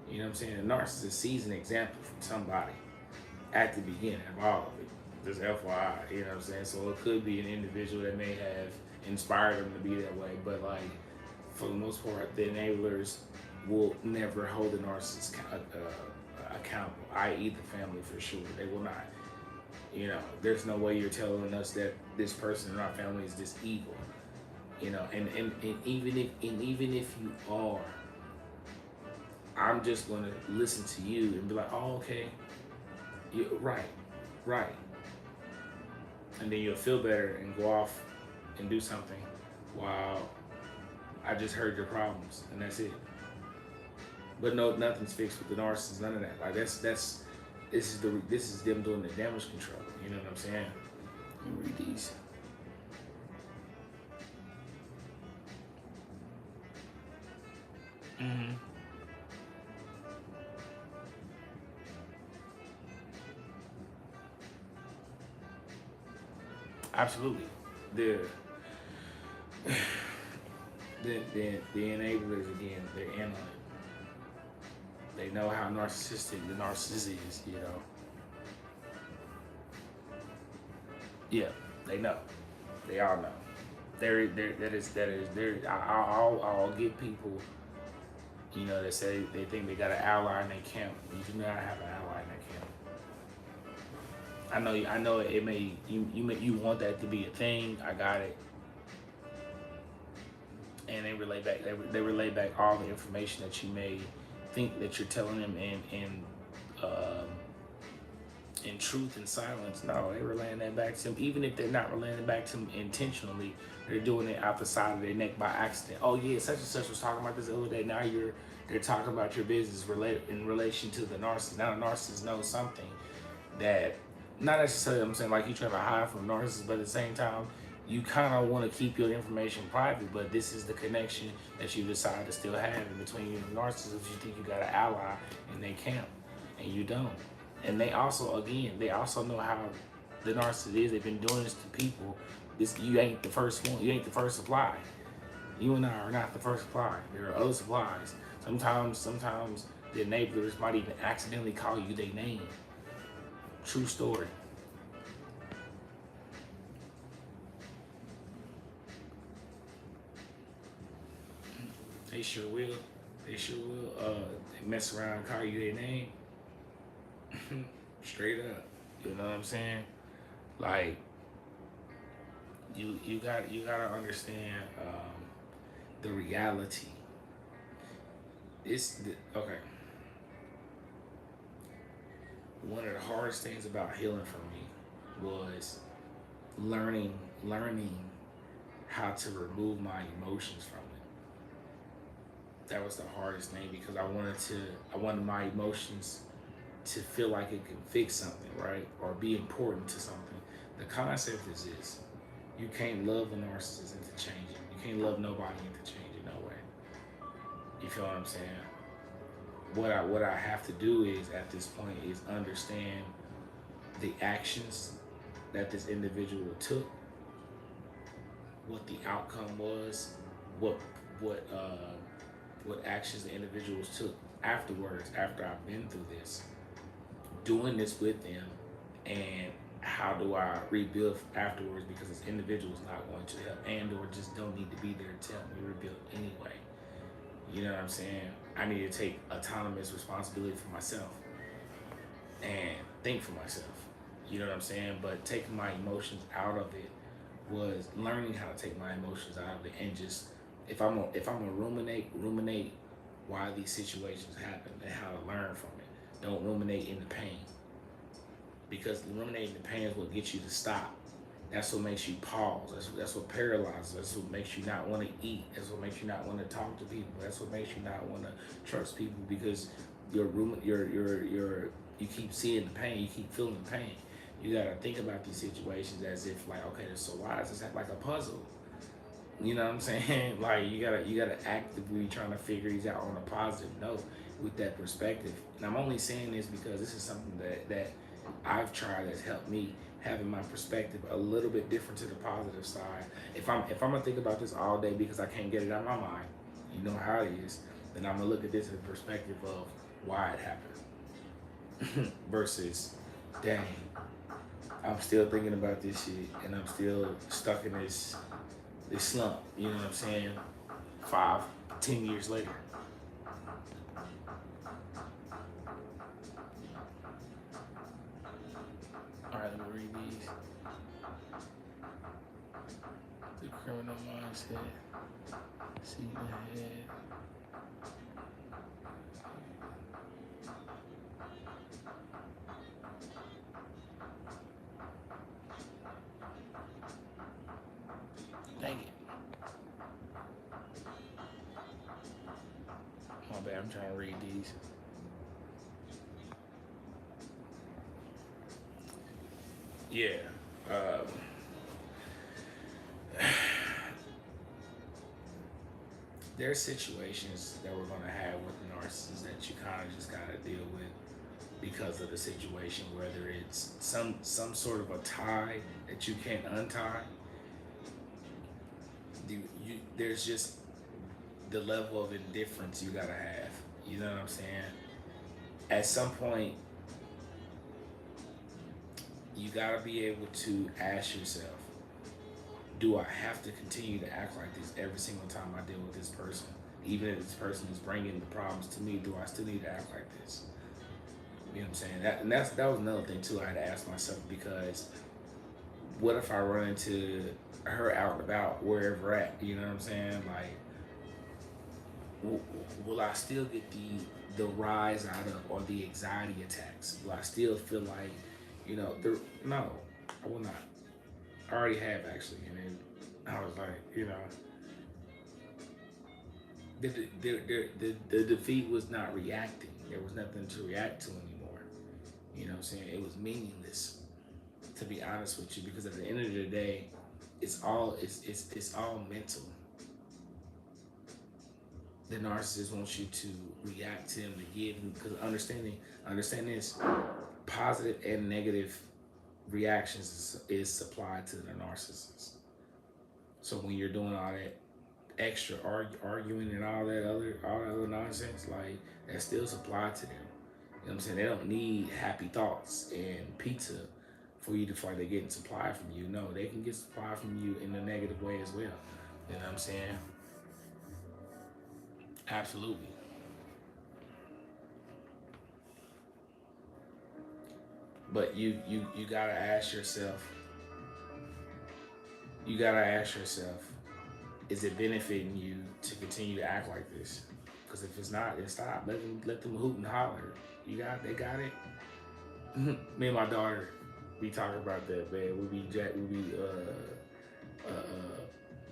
You know what I'm saying? A narcissist sees an example from somebody at the beginning of all of it. Just FYI, you know what I'm saying? So it could be an individual that may have inspired them to be that way, but like for the most part, the enablers will never hold the narcissist accountable example, i.e. the family for sure. They will not. You know, there's no way you're telling us that this person in our family is this evil. You know, and even if you are, I'm just gonna listen to you and be like, oh, okay, you right. And then you'll feel better and go off and do something while I just heard your problems and that's it. But no, nothing's fixed with the narcissist, none of that. Like this is them doing the damage control. You know what I'm saying? Let me read these. Mm-hmm. Absolutely. The the enablers again, they're in on it. They know how narcissistic the narcissist is, you know. Yeah, they know. They all know. I'll get people, you know, that say they think they got an ally in their camp. You do not have an ally in that camp. I know it may you want that to be a thing. I got it. And they relay back all the information that you may think that you're telling them in truth and silence. No, they're relaying that back to them. Even if they're not relaying it back to them intentionally, they're doing it out the side of their neck by accident. Oh yeah, such and such was talking about this the other day. Now they're talking about your business in relation to the narcissist. Now the narcissist knows something that, not necessarily I'm saying like you trying to hide from the narcissist, but at the same time, you kind of want to keep your information private, but this is the connection that you decide to still have in between you and the narcissist. You think you got an ally in their camp, and you don't. And they also know how the narcissist is. They've been doing this to people. You ain't the first one. You ain't the first supply. You and I are not the first supply. There are other supplies. Sometimes the enablers might even accidentally call you their name. True story. They sure will. They mess around and call you their name. Straight up. You know what I'm saying? Like, you gotta understand the reality. Okay. One of the hardest things about healing for me was learning how to remove my emotions from it. That was the hardest thing because I wanted my emotions to feel like it could fix something, right? Or be important to something. The concept is this: you can't love a narcissist into changing. You can't love nobody into changing, no way. You feel what I'm saying? What I have to do is at this point is understand the actions that this individual took, what the outcome was, what actions the individuals took afterwards, after I've been through this, doing this with them, and how do I rebuild afterwards, because this individual is not going to help and or just don't need to be there to help me rebuild anyway. You know what I'm saying? I need to take autonomous responsibility for myself and think for myself. You know what I'm saying? But taking my emotions out of it was learning how to take my emotions out of it, and just if I'm gonna ruminate why these situations happen and how to learn from it. Don't ruminate in the pain, because ruminating the pain is what gets you to stop. That's what makes you pause. That's what paralyzes. That's what makes you not want to eat. That's what makes you not want to talk to people. That's what makes you not want to trust people, because you keep seeing the pain. You keep feeling the pain. You gotta think about these situations as if like, okay, so why does this act like a puzzle? You know what I'm saying? Like you gotta actively trying to figure these out on a positive note with that perspective. And I'm only saying this because this is something that I've tried that's helped me, having my perspective a little bit different to the positive side. If I'm gonna think about this all day because I can't get it out of my mind, you know how it is, then I'm gonna look at this in the perspective of why it happened. Versus, dang, I'm still thinking about this shit and I'm still stuck in this slump, you know what I'm saying? 5-10 years later. in the mindset. See ahead. Dang it. My bad, I'm trying to read these. Yeah. There's situations that we're gonna have with narcissists that you kind of just gotta deal with because of the situation, whether it's some sort of a tie that you can't untie. There's just the level of indifference you gotta have. You know what I'm saying? At some point, you gotta be able to ask yourself, do I have to continue to act like this every single time I deal with this person? Even if this person is bringing the problems to me, do I still need to act like this? You know what I'm saying? That was another thing too I had to ask myself, because what if I run into her out and about wherever at? You know what I'm saying? Like, will I still get the rise out of, or the anxiety attacks? Will I still feel like, no, I will not. I already have, actually, and then I was like, the defeat was not reacting. There was nothing to react to anymore. You know what I'm saying? It was meaningless, to be honest with you, because at the end of the day, it's all mental. The narcissist wants you to react to him, to give him, because understand this, positive and negative reactions is supplied to the narcissist. So when you're doing all that extra arguing and all that other nonsense, like, that's still supplied to them. You know what I'm saying? They don't need happy thoughts and pizza for you to feel like they're getting supply from you. No, they can get supply from you in a negative way as well. You know what I'm saying? Absolutely. But you gotta ask yourself, is it benefiting you to continue to act like this? Because if it's not, then stop. Let them hoot and holler. They got it. Me and my daughter, we talk about that, man. We be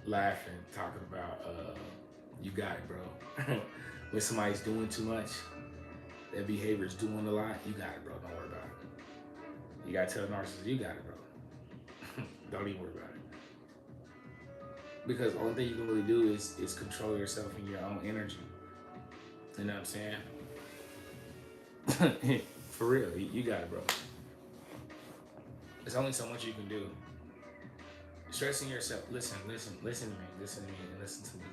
laughing, talking about you got it, bro. When somebody's doing too much, their behavior is doing a lot, you got it, bro. Don't worry about it. You gotta tell the narcissist, you got it, bro. Don't even worry about it. Because the only thing you can really do is control yourself and your own energy. You know what I'm saying? For real, you got it, bro. There's only so much you can do. Stressing yourself, listen to me, and listen to me.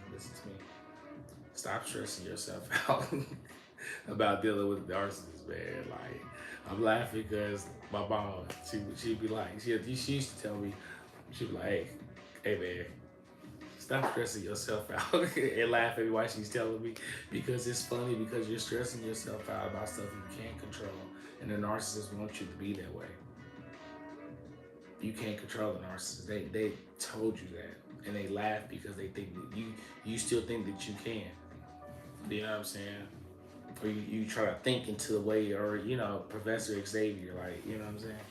Stop stressing yourself out about dealing with narcissists, man. Like, I'm laughing because my mom, she'd be like, she used to tell me, she'd be like, hey man, stop stressing yourself out, and laugh at me while she's telling me, because it's funny, because you're stressing yourself out about stuff you can't control, and the narcissist wants you to be that way. You can't control the narcissist. They told you that, and they laugh because they think that you still think that you can. You know what I'm saying? Or you try to think into the way, or Professor Xavier, like, you know what I'm saying?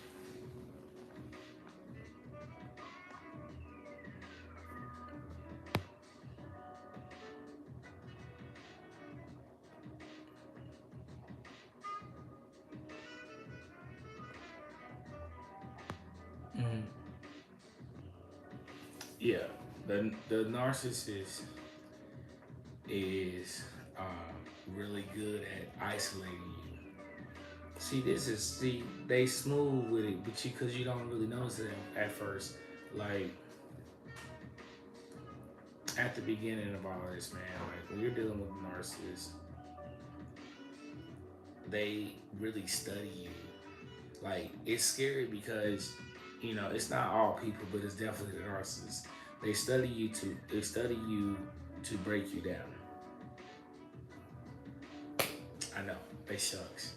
Mm-hmm. Yeah, the narcissist is really good at isolating you. They smooth with it, but because you don't really notice it at first. Like, at the beginning of all this, man, like, when you're dealing with narcissists, they really study you. Like, it's scary because, it's not all people, but it's definitely the narcissists. They study you to break you down. I know, they sucks.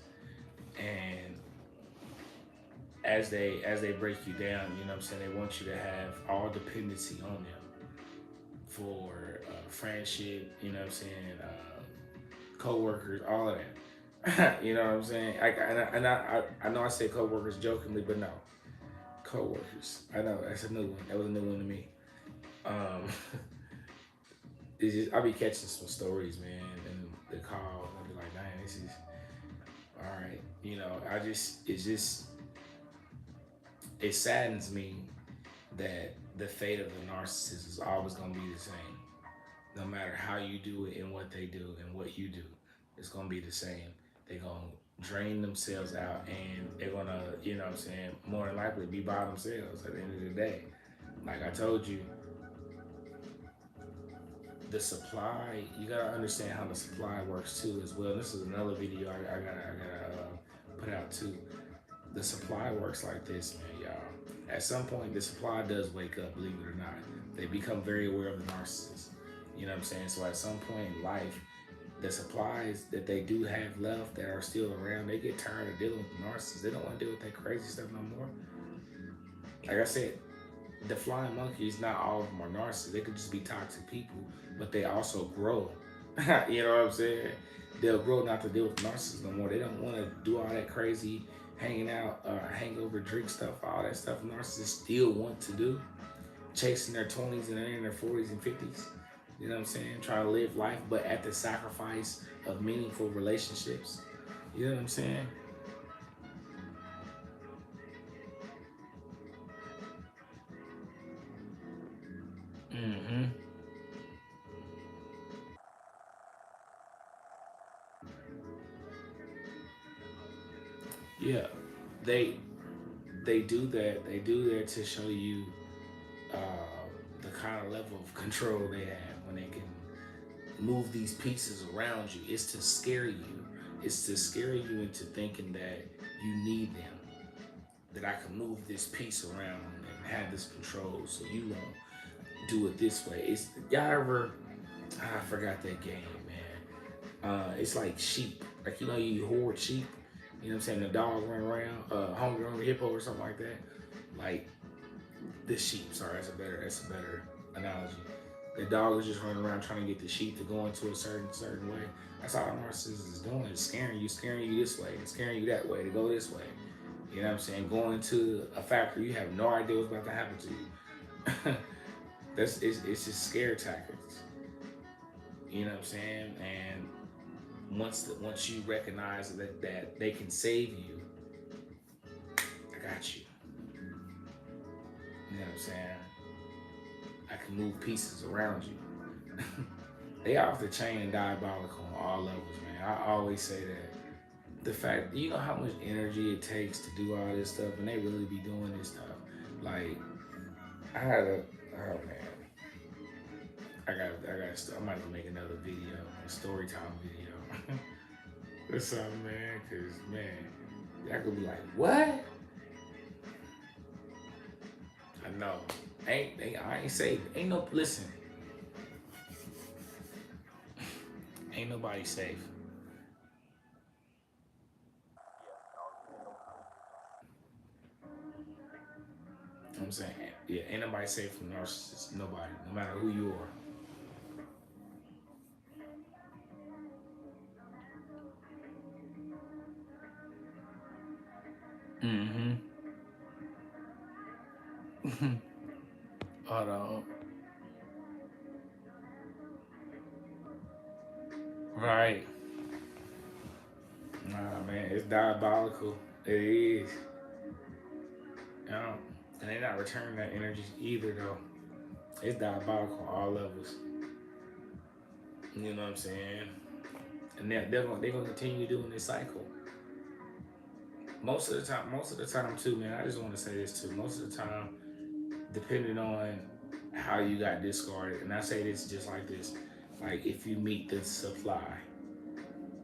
And as they break you down, you know what I'm saying, they want you to have all dependency on them. for friendship, you know what I'm saying, co-workers, all of that. You know what I'm saying? I know I say co-workers jokingly, but no, co-workers. I know that's a new one. That was a new one to me. Um, it's just I be catching some stories, man, and the call. I'll be like, man, this is all right. You know, it saddens me that the fate of the narcissist is always gonna be the same. No matter how you do it and what they do and what you do, it's gonna be the same. They're gonna drain themselves out and they're gonna, you know what I'm saying, more than likely be by themselves at the end of the day. Like I told you, the supply, you gotta understand how the supply works too as well. This is another video I gotta put out too. The supply works like this, man, y'all. At some point, the supply does wake up, believe it or not. They become very aware of the narcissist. You know what I'm saying? So at some point in life, the supplies that they do have left that are still around, they get tired of dealing with the narcissists. They don't want to deal with that crazy stuff no more. Like I said, the flying monkeys, not all of them are narcissists. They could just be toxic people, but they also grow. You know what I'm saying? They'll grow not to deal with narcissists no more. They don't want to do all that crazy hanging out, hangover, drink stuff, all that stuff narcissists still want to do. Chasing their 20s and they're in their 40s and 50s. You know what I'm saying? Trying to live life, but at the sacrifice of meaningful relationships. You know what I'm saying? Mm-hmm. Yeah. They they do that. They do that to show you uh, the kind of level of control they have when they can move these pieces around you. It's to scare you. It's to scare you into thinking that you need them. That I can move this piece around and have this control so you won't do it this way. It's y'all ever I forgot that game, man. It's like sheep. Like you know you hoard sheep. You know what I'm saying? The dog run around, hungry hippo or something like that. Like the sheep. Sorry, that's a better analogy. The dog is just running around trying to get the sheep to go into a certain way. That's all a narcissist is doing. It's scaring you this way, and scaring you that way to go this way. You know what I'm saying? Going into a factory, you have no idea what's about to happen to you. It's just scare tactics. You know what I'm saying? And once you recognize that they can save you, I got you. You know what I'm saying? I can move pieces around you. They off the chain and diabolical on all levels, man. I always say that. The fact, you know how much energy it takes to do all this stuff, and they really be doing this stuff. Like, oh man, I might have to make another video, a story time video. Or something, man, cause man, I could be like, what? I know. I ain't safe. Ain't no listen. Ain't nobody safe. You know what I'm saying, yeah, ain't nobody safe from narcissists. Nobody, no matter who you are. Mm-hmm. Hold on. Right. Nah, man, it's diabolical. It is. You know, and they're not returning that energy either, though. It's diabolical on all levels. You know what I'm saying? And they're gonna continue doing this cycle. Most of the time too, man. I just want to say this too. Most of the time, depending on how you got discarded, and I say this just like this, like if you meet the supply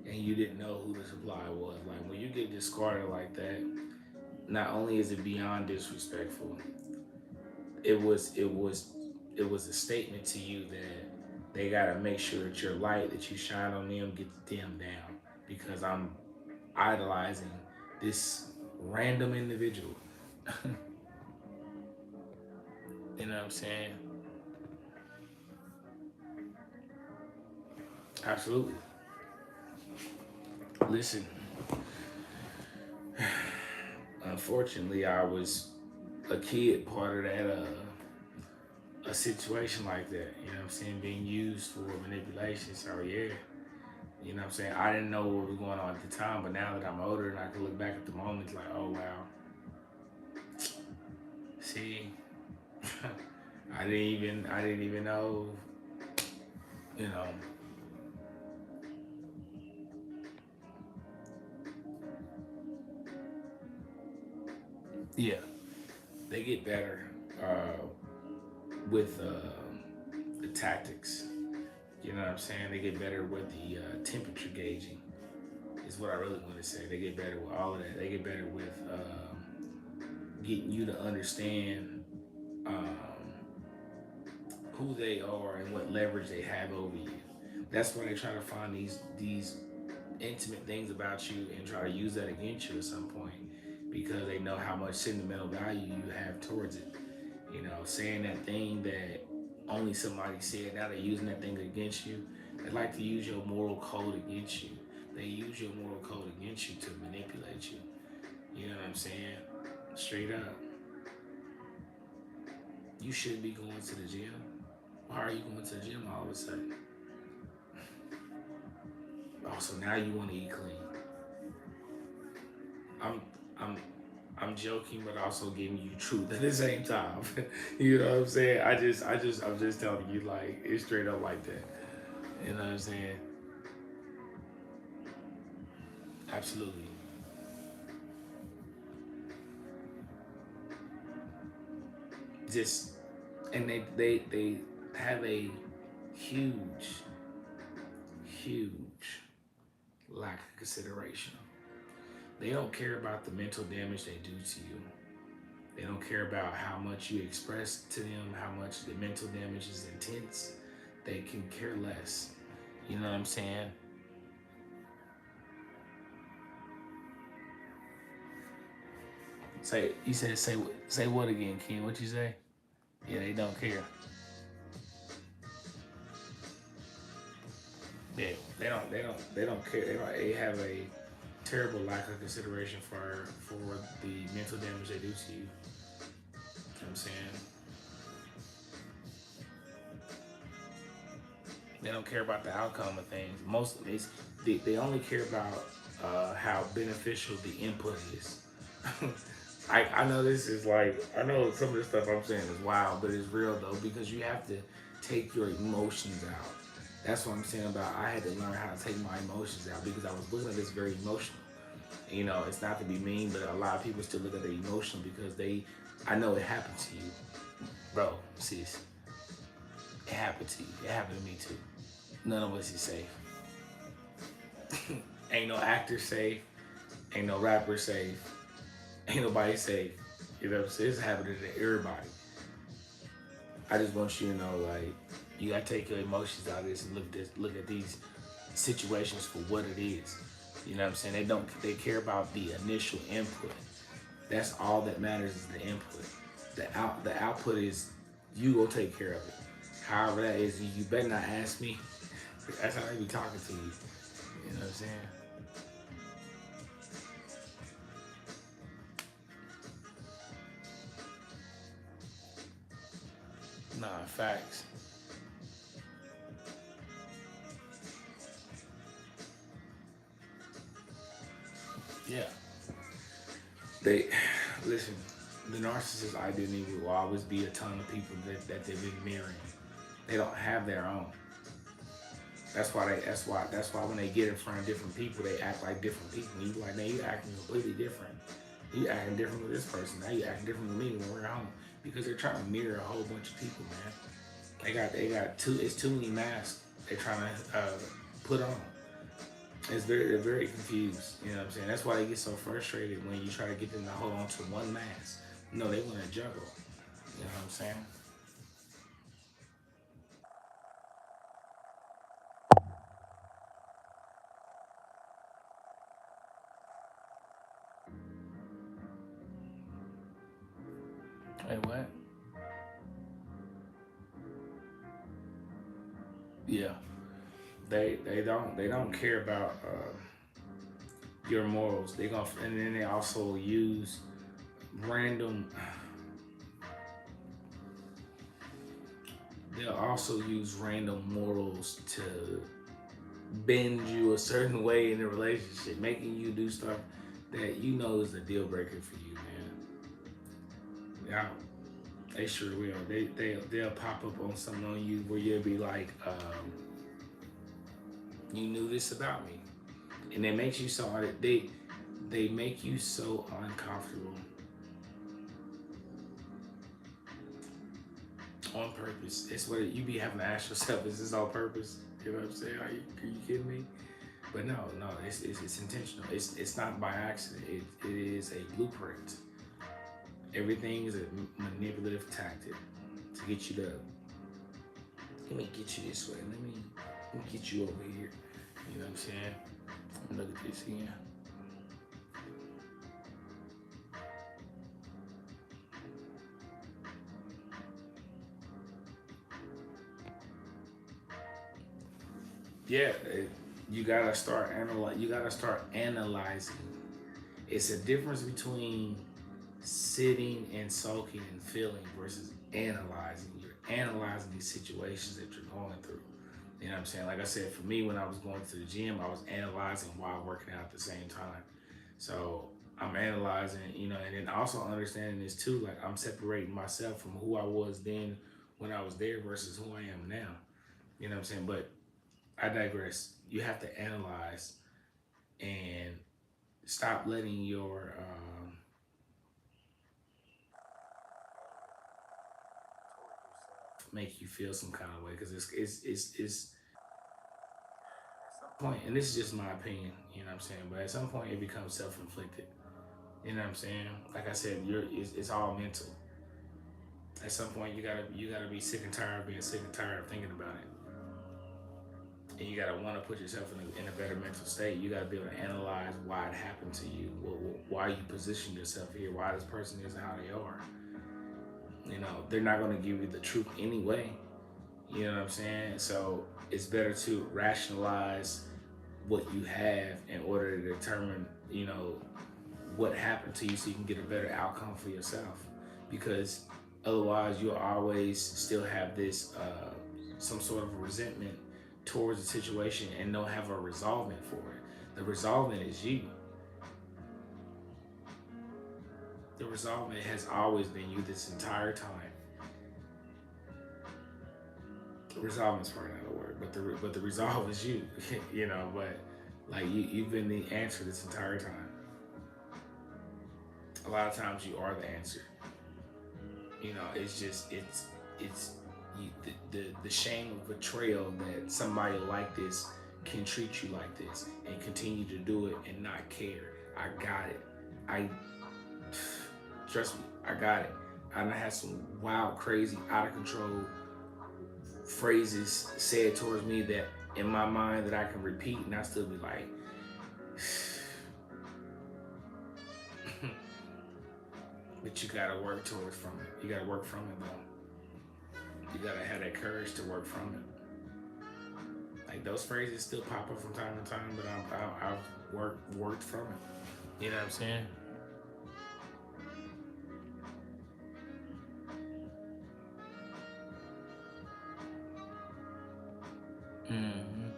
and you didn't know who the supply was, like when you get discarded like that, not only is it beyond disrespectful, it was it was it was a statement to you that they gotta make sure that your light that you shine on them gets dimmed down because I'm idolizing this random individual. You know what I'm saying? Absolutely. Listen, unfortunately, I was a kid part of that a situation like that. You know what I'm saying? Being used for manipulation. So yeah, you know what I'm saying? I didn't know what was going on at the time, but now that I'm older and I can look back at the moment, it's like, oh wow, see, I didn't even know, you know. Yeah, they get better with the tactics. You know what I'm saying? They get better with the temperature gauging. Is what I really want to say. They get better with all of that. They get better with getting you to understand um, who they are and what leverage they have over you. That's why they try to find these intimate things about you and try to use that against you at some point because they know how much sentimental value you have towards it. You know, saying that thing that only somebody said, now they're using that thing against you. They like to use your moral code against you. They use your moral code against you to manipulate you. You know what I'm saying? Straight up. You should be going to the gym. Why are you going to the gym all of a sudden? Also, now you want to eat clean. I'm I'm I'm joking, but also giving you truth at the same time. You know what I'm saying? I'm just telling you like it's straight up like that. You know what I'm saying? Absolutely. Just and they have a huge, huge lack of consideration. They don't care about the mental damage they do to you. They don't care about how much you express to them, how much the mental damage is intense. They can care less. You know what I'm saying? Say you said say what again, King? What you say? Yeah, they don't care. Yeah, they don't care. They have a terrible lack of consideration for the mental damage they do to you. You know what I'm saying? They don't care about the outcome of things. Most of these, they only care about how beneficial the input is. I know this is like, I know some of the stuff I'm saying is wild, but it's real though, because you have to take your emotions out. That's what I'm saying about I had to learn how to take my emotions out because I was looking at this very emotional. You know, it's not to be mean, but a lot of people still look at the emotional because I know it happened to you. Bro, sis, it happened to you. It happened to me too. None of us is safe. Ain't no actor safe. Ain't no rapper safe. Ain't nobody safe. You know what I'm saying? It's happening to everybody. I just want you to know, like, you gotta take your emotions out of this and look at these situations for what it is. You know what I'm saying? They care about the initial input. That's all that matters is the input. The output is you gonna take care of it. However that is, you better not ask me. That's how they be talking to you. You know what I'm saying? Nah, facts. Yeah. They listen. The narcissist identity will always be a ton of people that they've been mirroring. They don't have their own. That's why when they get in front of different people, they act like different people. And you like, man, you acting completely different. You acting different with this person. Now you acting different with me when we're at home. Because they're trying to mirror a whole bunch of people, man. They got too many masks they're trying to put on. They're very confused. You know what I'm saying? That's why they get so frustrated when you try to get them to hold on to one mask. No, they want to juggle. You know what I'm saying? Hey, what? Yeah. They don't care about your morals. They gonna and then they also use random. They'll also use random morals to bend you a certain way in a relationship, making you do stuff that you know is a deal breaker for you, man. Yeah, they sure will. They'll pop up on something on you where you'll be like, you knew this about me, and it makes you so they make you so uncomfortable on purpose. It's what you be having to ask yourself: is this on purpose? You know what I'm saying? Are you kidding me? But no, it's intentional. It's not by accident. It is a blueprint. Everything is a manipulative tactic to get you to. Let me get you this way. Let me get you over here. You know what I'm saying? Look at this again. Yeah, you gotta start analyze. You gotta start analyzing. It's a difference between sitting and soaking and feeling versus analyzing. You're analyzing these situations that you're going through. You know what I'm saying? Like I said, for me, when I was going to the gym, I was analyzing while working out at the same time. So I'm analyzing, and then also understanding this too. Like I'm separating myself from who I was then when I was there versus who I am now. You know what I'm saying? But I digress. You have to analyze and stop letting your make you feel some kind of way because it's point, and this is just my opinion. You know what I'm saying? But at some point, it becomes self-inflicted. You know what I'm saying? Like I said, it's all mental. At some point, you gotta be sick and tired of being sick and tired of thinking about it, and you gotta want to put yourself in a better mental state. You gotta be able to analyze why it happened to you, why you position yourself here, why this person is how they are. They're not gonna give you the truth anyway. You know what I'm saying? So it's better to rationalize what you have in order to determine, what happened to you so you can get a better outcome for yourself. Because otherwise, you'll always still have this some sort of resentment towards the situation and don't have a resolvement for it. The resolvement is you. The resolvement has always been you this entire time. Resolvement's probably not a word, but the resolve is you. But like you've been the answer this entire time. A lot of times you are the answer. It's just it's you, the shame of betrayal that somebody like this can treat you like this and continue to do it and not care. I got it. I trust me. I got it. And I had some wild, crazy, out of control phrases said towards me that in my mind that I can repeat and I still be like, but you gotta work towards from it. You gotta work from it though. You gotta have that courage to work from it. Like those phrases still pop up from time to time, but I've worked from it. You know what I'm saying? Mm-hmm.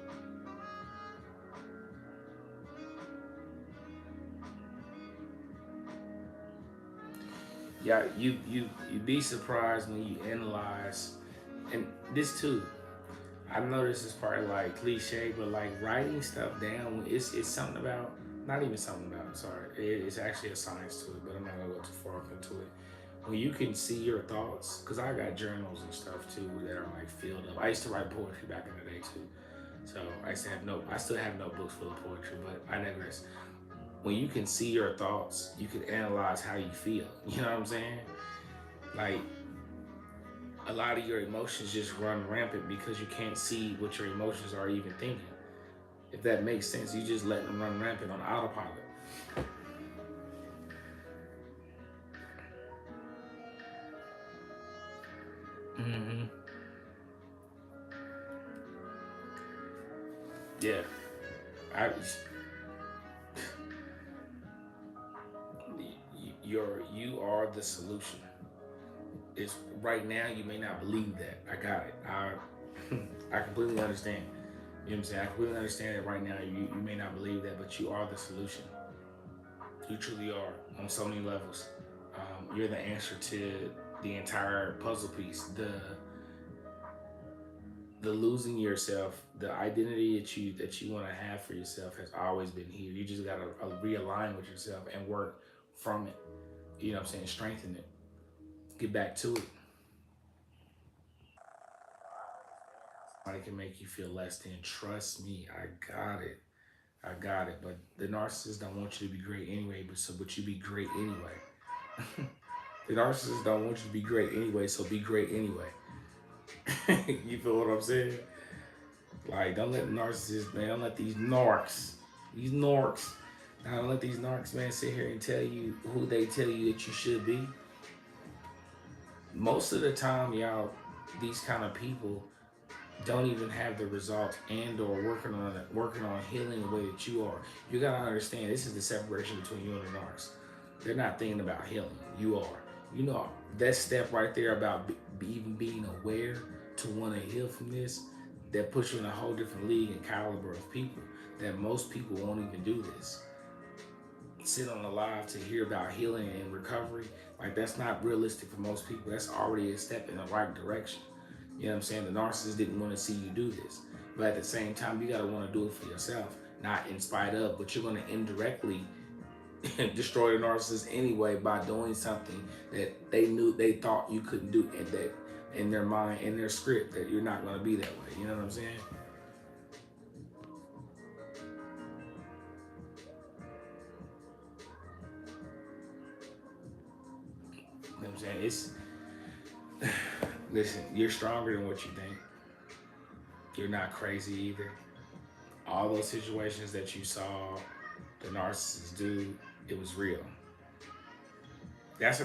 Yeah, you be surprised when you analyze, and this too. I know this is probably like cliche, but like writing stuff down, it's something about, not even something about. Sorry, it's actually a science to it, but I'm not gonna go too far up into it. When you can see your thoughts, because I got journals and stuff too that are like filled up. I used to write poetry back in the day too, so I still have notebooks full of poetry, but I digress. When you can see your thoughts, you can analyze how you feel. You know what I'm saying? Like a lot of your emotions just run rampant because you can't see what your emotions are even thinking. If that makes sense, you just let them run rampant on autopilot. Mm-hmm. Yeah, I you are the solution. It's right now you may not believe that. I got it. I completely understand. You know what I'm saying? I completely understand that right now you may not believe that, but you are the solution. You truly are on so many levels. You're the answer to the entire puzzle piece. The losing yourself, the identity that you want to have for yourself has always been here. You just gotta realign with yourself and work from it. You know what I'm saying? Strengthen it. Get back to it. Somebody can make you feel less than. Trust me, I got it. I got it. But the narcissist don't want you to be great anyway, but you be great anyway. The narcissist don't want you to be great anyway, so be great anyway. You feel what I'm saying? Like, don't let narcissists, man, don't let these narcs, now don't let these narcs, man, sit here and tell you who they tell you that you should be. Most of the time, y'all, these kind of people don't even have the results and or working on healing the way that you are. You gotta understand this is the separation between you and the narcs. They're not thinking about healing. You are. You know that step right there about even being aware to want to heal from this. That puts you in a whole different league and caliber of people. That most people won't even do this. Sit on a live to hear about healing and recovery. Like that's not realistic for most people. That's already a step in the right direction. You know what I'm saying? The narcissist didn't want to see you do this. But at the same time, you got to want to do it for yourself. Not in spite of, but you're going to indirectly destroy the narcissist anyway by doing something that they thought you couldn't do, and that in their mind, in their script, that you're not going to be that way. You know what I'm saying? You know what I'm saying? It's listen, you're stronger than what you think. You're not crazy either. All those situations that you saw the narcissist do, it was real. That's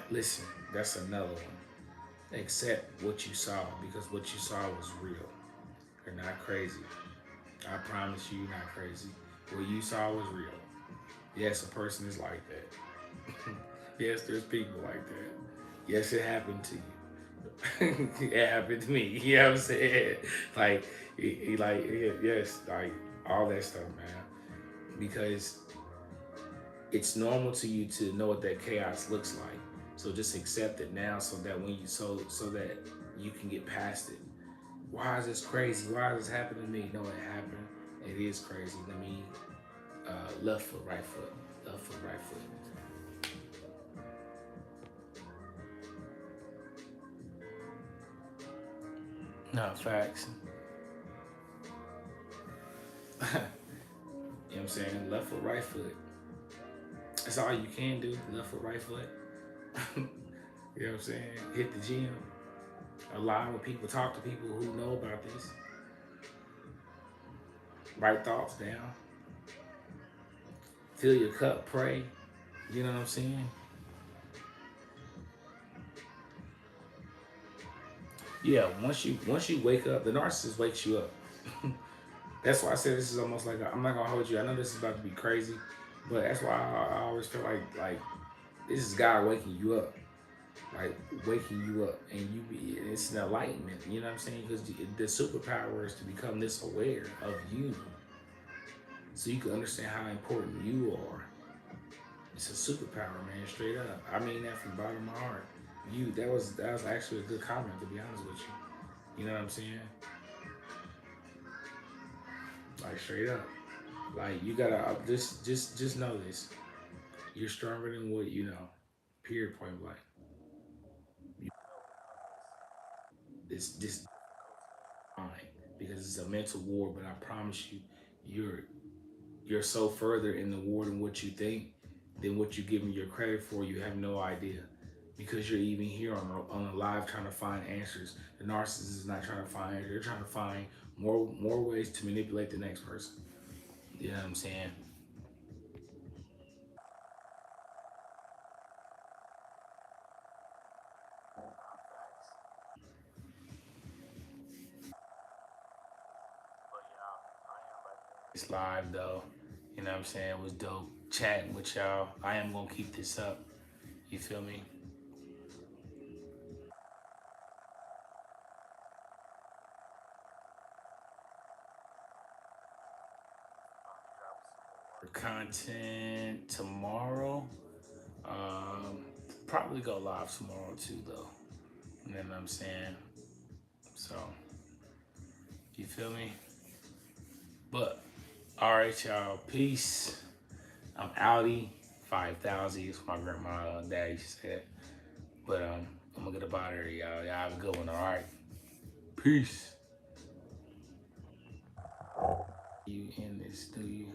listen, that's another one. Accept what you saw because what you saw was real. You're not crazy. I promise you, you're not crazy. What you saw was real. Yes, a person is like that. Yes, there's people like that. Yes, it happened to you. It happened to me. You know what I'm saying? Like, yes, like all that stuff, man. Because it's normal to you to know what that chaos looks like. So just accept it now, so that when you so that you can get past it. Why is this crazy? Why is this happening to me? No, it happened. It is crazy. Let me left foot, right foot, left foot, right foot. No facts. You know what I'm saying? Left foot, right foot. That's all you can do. Left foot, right foot. You know what I'm saying? Hit the gym. Align with people. Talk to people who know about this. Write thoughts down. Fill your cup. Pray. You know what I'm saying? Yeah. Once you wake up, the narcissist wakes you up. That's why I said this is almost like I'm not gonna hold you. I know this is about to be crazy, but that's why I always feel like this is God waking you up, like waking you up, and it's an enlightenment. You know what I'm saying? Because the superpower is to become this aware of you, so you can understand how important you are. It's a superpower, man. Straight up. I mean that from the bottom of my heart. That was actually a good comment, to be honest with you. You know what I'm saying? Like straight up. Like you gotta just know this. You're stronger than what you know. Period. Point blank. You, this fine because it's a mental war. But I promise you, you're you're so further in the war than what you think, than what you give me your credit for. You have no idea. Because you're even here on a live trying to find answers. The narcissist is not trying to find answers. They're trying to find more ways to manipulate the next person. You know what I'm saying? It's live though. You know what I'm saying? It was dope chatting with y'all. I am gonna keep this up. You feel me? For content tomorrow. Um, Probably go live tomorrow too though. You know what I'm saying? So you feel me? But all right, y'all. Peace. I'm outie. 5,000 is my grandma daddy used to say that. But I'm gonna get up out of here, y'all. Y'all have a good one, all right? Peace. You in this, do you?